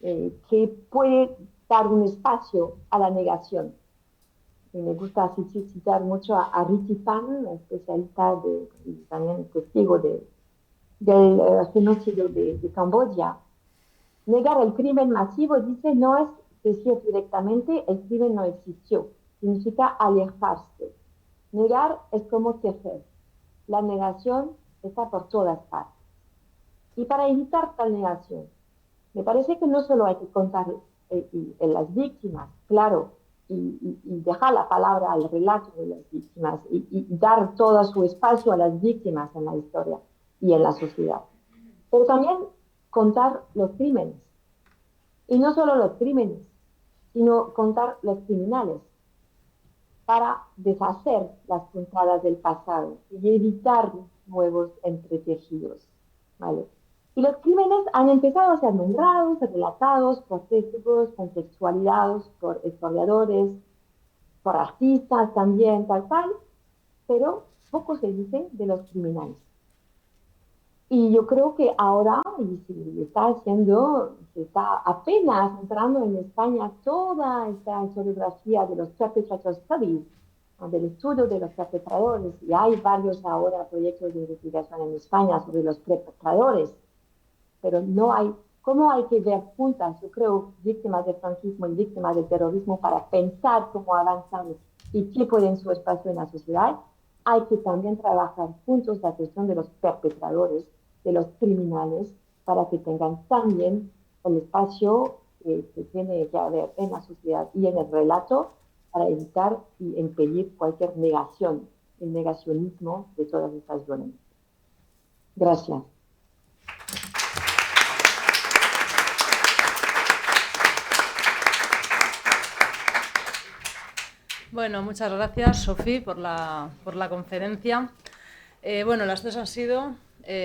que puede dar un espacio a la negación. Y me gusta citar mucho a Riti Pan, especialista y también testigo del genocidio de Camboya. Negar el crimen masivo, dice, no es decir directamente el crimen no existió, significa alejarse. Negar es como tejer. La negación está por todas partes. Y para evitar tal negación, me parece que no solo hay que contar en las víctimas, claro, y dejar la palabra al relato de las víctimas y dar todo su espacio a las víctimas en la historia y en la sociedad. pero también contar los crímenes. Y no solo los crímenes, sino contar los criminales para deshacer las puntadas del pasado y evitar nuevos entretejidos, ¿vale? Y los crímenes han empezado a ser nombrados, relatados por testigos, contextualizados por historiadores, por artistas también, tal, pero poco se dice de los criminales. Y yo creo que ahora, y se está haciendo, se está apenas entrando en España toda esta historiografía de los perpetrator studies, del estudio de los perpetradores, y hay varios ahora proyectos de investigación en España sobre los perpetradores, pero no hay, ¿cómo hay que ver juntas, yo creo, víctimas del franquismo y víctimas del terrorismo para pensar cómo avanzar y qué pueden su espacio en la sociedad? Hay que también trabajar juntos la cuestión de los perpetradores, de los criminales, para que tengan también el espacio que tiene que haber en la sociedad y en el relato para evitar y impedir cualquier negación, el negacionismo de todas estas violencias. Gracias. Bueno, muchas gracias, Sofía, por la conferencia. Bueno, las tres han sido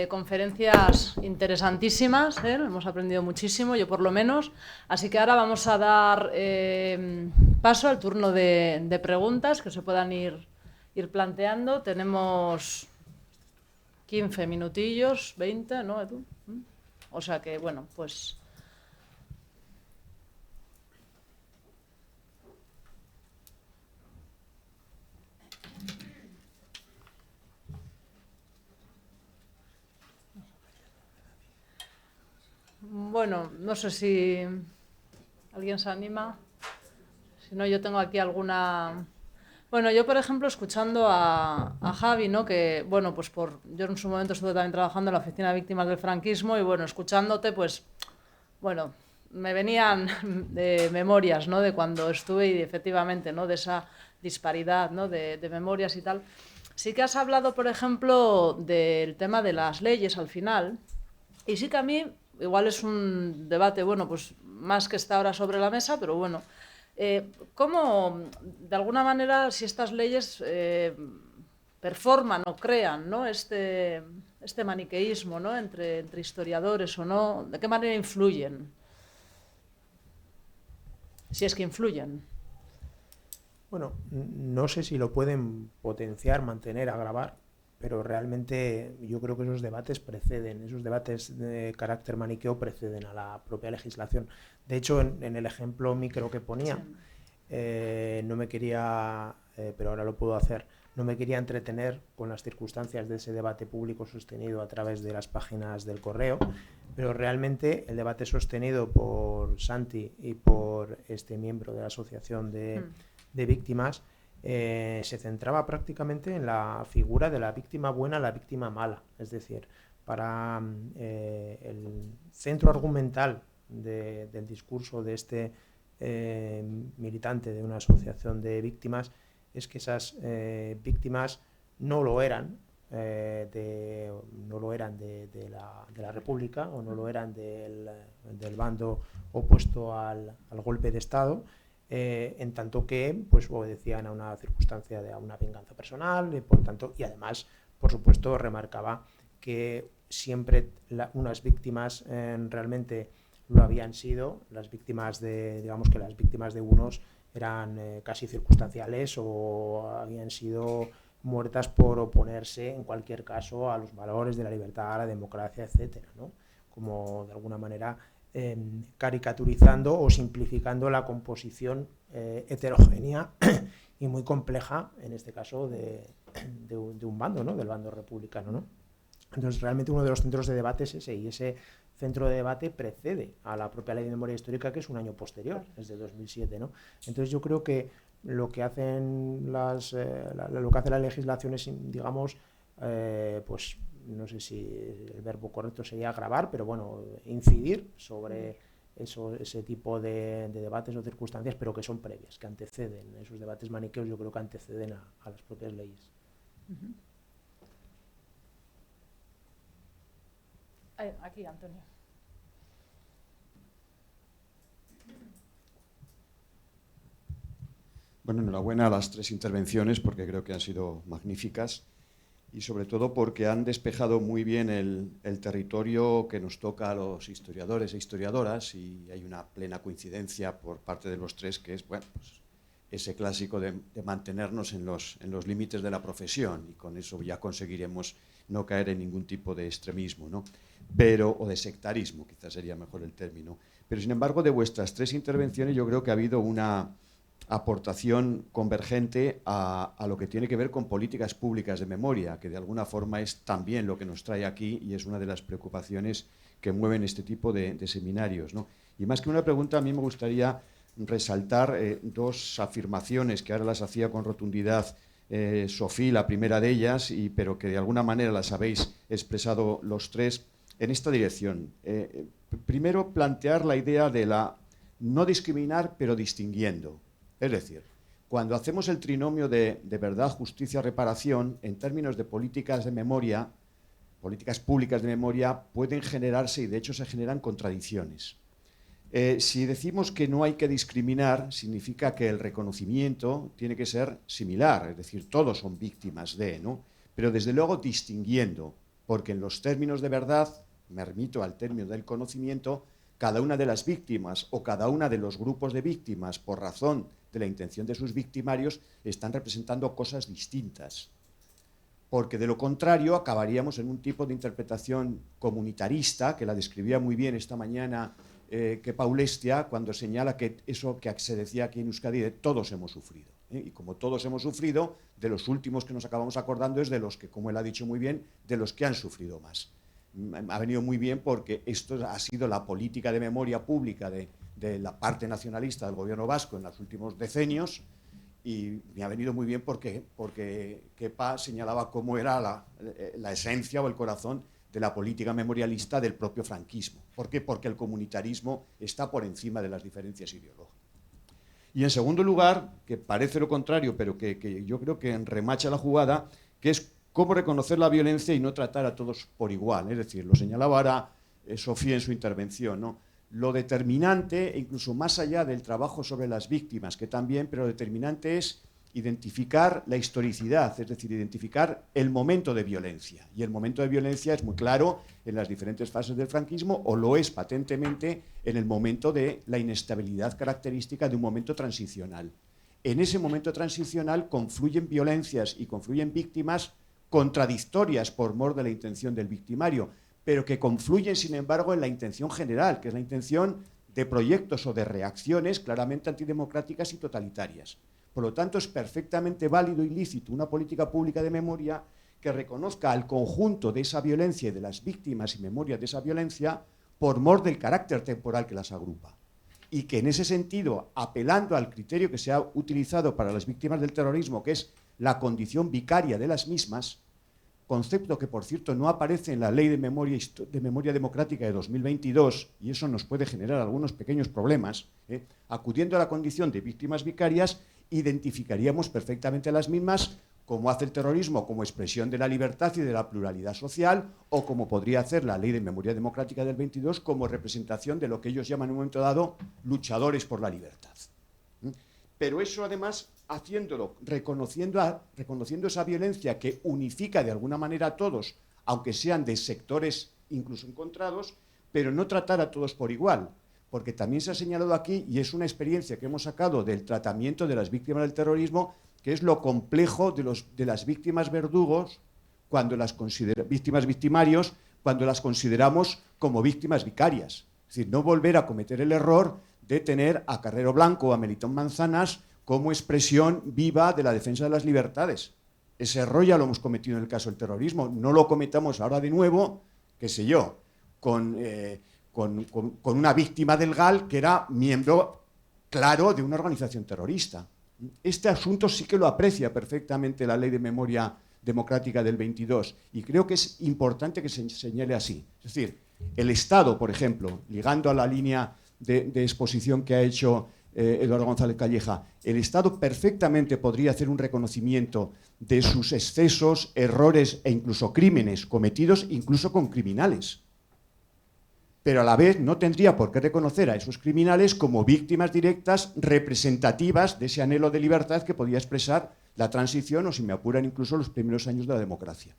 conferencias interesantísimas, hemos aprendido muchísimo, yo por lo menos. Así que ahora vamos a dar paso al turno de preguntas que se puedan ir planteando. Tenemos 15 minutillos, 20, ¿no, Edu? O sea que, bueno, pues... Bueno, no sé si alguien se anima. Si no, yo tengo aquí alguna... Bueno, yo, por ejemplo, escuchando a Javi, ¿no? Que, bueno, pues yo en su momento estuve también trabajando en la Oficina de Víctimas del Franquismo y, bueno, escuchándote, pues, bueno, me venían de memorias, ¿no? De cuando estuve y, efectivamente, ¿no? De esa disparidad, ¿no? De memorias y tal. Sí que has hablado, por ejemplo, del tema de las leyes al final. Y sí que a mí, igual es un debate, bueno, pues más que está ahora sobre la mesa, pero bueno, ¿cómo, de alguna manera, si estas leyes performan o crean, ¿no? este maniqueísmo, ¿no? entre historiadores o no, ¿de qué manera influyen? Si es que influyen. Bueno, no sé si lo pueden potenciar, mantener, agravar, pero realmente yo creo que esos debates de carácter maniqueo preceden a la propia legislación. De hecho, en el ejemplo micro que ponía, no me quería, pero ahora lo puedo hacer, no me quería entretener con las circunstancias de ese debate público sostenido a través de las páginas del Correo, pero realmente el debate sostenido por Santi y por este miembro de la Asociación de Víctimas se centraba prácticamente en la figura de la víctima buena, la víctima mala. Es decir, para el centro argumental del discurso de este militante de una asociación de víctimas es que esas víctimas no lo eran, de la República o no lo eran del bando opuesto al golpe de Estado, en tanto que pues obedecían a una circunstancia de una venganza personal y además, por supuesto, remarcaba que siempre unas víctimas realmente lo habían sido, las víctimas digamos que las víctimas de unos eran casi circunstanciales o habían sido muertas por oponerse en cualquier caso a los valores de la libertad, a la democracia, etcétera, ¿no? Como de alguna manera caricaturizando o simplificando la composición heterogénea y muy compleja, en este caso, de un bando, ¿no? Del bando republicano, ¿no? Entonces, realmente uno de los centros de debate es ese, y ese centro de debate precede a la propia Ley de Memoria Histórica, que es un año posterior, es de 2007, ¿no? Entonces, yo creo que lo que hacen lo que hace la legislación es, digamos, pues no sé si el verbo correcto sería agravar, pero bueno, incidir sobre ese tipo de debates o circunstancias, pero que son previas, que anteceden, esos debates maniqueos yo creo que anteceden a las propias leyes. Aquí, Antonio. Bueno, enhorabuena a las tres intervenciones porque creo que han sido magníficas y sobre todo porque han despejado muy bien el territorio que nos toca a los historiadores e historiadoras, y hay una plena coincidencia por parte de los tres, que es, bueno, pues, ese clásico de mantenernos en los límites de la profesión, y con eso ya conseguiremos no caer en ningún tipo de extremismo, ¿no? O de sectarismo, quizás sería mejor el término. Pero, sin embargo, de vuestras tres intervenciones yo creo que ha habido una aportación convergente a lo que tiene que ver con políticas públicas de memoria, que de alguna forma es también lo que nos trae aquí y es una de las preocupaciones que mueven este tipo de seminarios, ¿no? Y más que una pregunta, a mí me gustaría resaltar dos afirmaciones que ahora las hacía con rotundidad Sofía, la primera de ellas, pero que de alguna manera las habéis expresado los tres en esta dirección. Primero, plantear la idea de la no discriminar, pero distinguiendo. Es decir, cuando hacemos el trinomio de verdad, justicia, reparación, en términos de políticas de memoria, políticas públicas de memoria, pueden generarse, y de hecho se generan, contradicciones. Si decimos que no hay que discriminar, significa que el reconocimiento tiene que ser similar, es decir, todos son víctimas de, ¿no? Pero desde luego distinguiendo, porque en los términos de verdad, me remito al término del conocimiento, cada una de las víctimas o cada una de los grupos de víctimas, por razón de la intención de sus victimarios, están representando cosas distintas. Porque de lo contrario acabaríamos en un tipo de interpretación comunitarista, que la describía muy bien esta mañana Kepa Ulestia, cuando señala que eso que se decía aquí en Euskadi de todos hemos sufrido. Y como todos hemos sufrido, de los últimos que nos acabamos acordando es de los que, como él ha dicho muy bien, de los que han sufrido más. Ha venido muy bien porque esto ha sido la política de memoria pública de la parte nacionalista del gobierno vasco en los últimos decenios, y me ha venido muy bien porque Kepa señalaba cómo era la esencia o el corazón de la política memorialista del propio franquismo. ¿Por qué? Porque el comunitarismo está por encima de las diferencias ideológicas. Y en segundo lugar, que parece lo contrario, pero que yo creo que remacha la jugada, que es cómo reconocer la violencia y no tratar a todos por igual. Es decir, lo señalaba ahora Sofía en su intervención, ¿no? Lo determinante, e incluso más allá del trabajo sobre las víctimas, que también, pero lo determinante es identificar la historicidad, es decir, identificar el momento de violencia. Y el momento de violencia es muy claro en las diferentes fases del franquismo, o lo es patentemente en el momento de la inestabilidad característica de un momento transicional. En ese momento transicional confluyen violencias y confluyen víctimas contradictorias por mor de la intención del victimario, pero que confluyen, sin embargo, en la intención general, que es la intención de proyectos o de reacciones claramente antidemocráticas y totalitarias. Por lo tanto, es perfectamente válido y lícito una política pública de memoria que reconozca al conjunto de esa violencia y de las víctimas y memorias de esa violencia por mor del carácter temporal que las agrupa. Y que en ese sentido, apelando al criterio que se ha utilizado para las víctimas del terrorismo, que es la condición vicaria de las mismas, concepto que, por cierto, no aparece en la Ley de Memoria Democrática de 2022, y eso nos puede generar algunos pequeños problemas, acudiendo a la condición de víctimas vicarias, identificaríamos perfectamente a las mismas, como hace el terrorismo, como expresión de la libertad y de la pluralidad social, o como podría hacer la Ley de Memoria Democrática del 22, como representación de lo que ellos llaman en un momento dado luchadores por la libertad. Pero eso, además, haciéndolo, reconociendo esa violencia que unifica de alguna manera a todos, aunque sean de sectores incluso encontrados, pero no tratar a todos por igual, porque también se ha señalado aquí, y es una experiencia que hemos sacado del tratamiento de las víctimas del terrorismo, que es lo complejo de las víctimas verdugos, víctimas victimarios, cuando las consideramos como víctimas vicarias. Es decir, no volver a cometer el error de tener a Carrero Blanco o a Melitón Manzanas como expresión viva de la defensa de las libertades. Ese error ya lo hemos cometido en el caso del terrorismo. No lo cometamos ahora de nuevo, qué sé yo, con una víctima del GAL que era miembro claro de una organización terrorista. Este asunto sí que lo aprecia perfectamente la Ley de Memoria Democrática del 22, y creo que es importante que se señale así. Es decir, el Estado, por ejemplo, ligando a la línea de exposición que ha hecho Eduardo González Calleja, el Estado perfectamente podría hacer un reconocimiento de sus excesos, errores e incluso crímenes cometidos incluso con criminales. pero a la vez no tendría por qué reconocer a esos criminales como víctimas directas representativas de ese anhelo de libertad que podía expresar la transición o, si me apuran, incluso los primeros años de la democracia.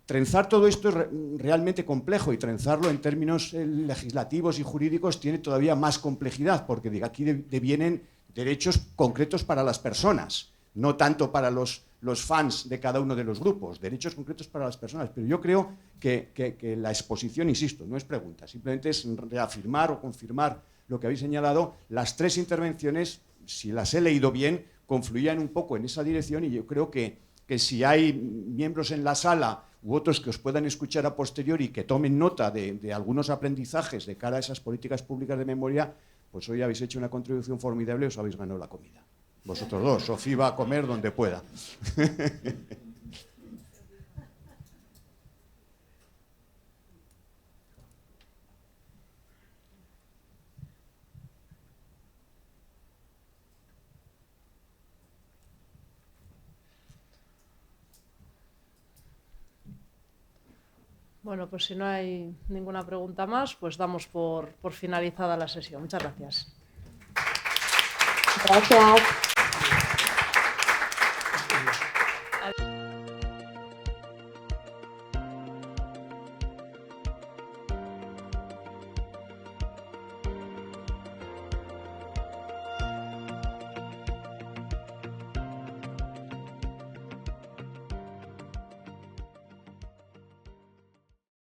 Trenzar todo esto es realmente complejo, y trenzarlo en términos legislativos y jurídicos tiene todavía más complejidad, porque de aquí devienen derechos concretos para las personas, no tanto para los fans de cada uno de los grupos, derechos concretos para las personas. Pero yo creo que la exposición, insisto, no es pregunta, simplemente es reafirmar o confirmar lo que habéis señalado. Las tres intervenciones, si las he leído bien, confluían un poco en esa dirección, y yo creo que si hay miembros en la sala u otros que os puedan escuchar a posteriori y que tomen nota de algunos aprendizajes de cara a esas políticas públicas de memoria, pues hoy habéis hecho una contribución formidable y os habéis ganado la comida. Vosotros dos, Sofía va a comer donde pueda. Bueno, pues si no hay ninguna pregunta más, pues damos por finalizada la sesión. Muchas gracias. Gracias.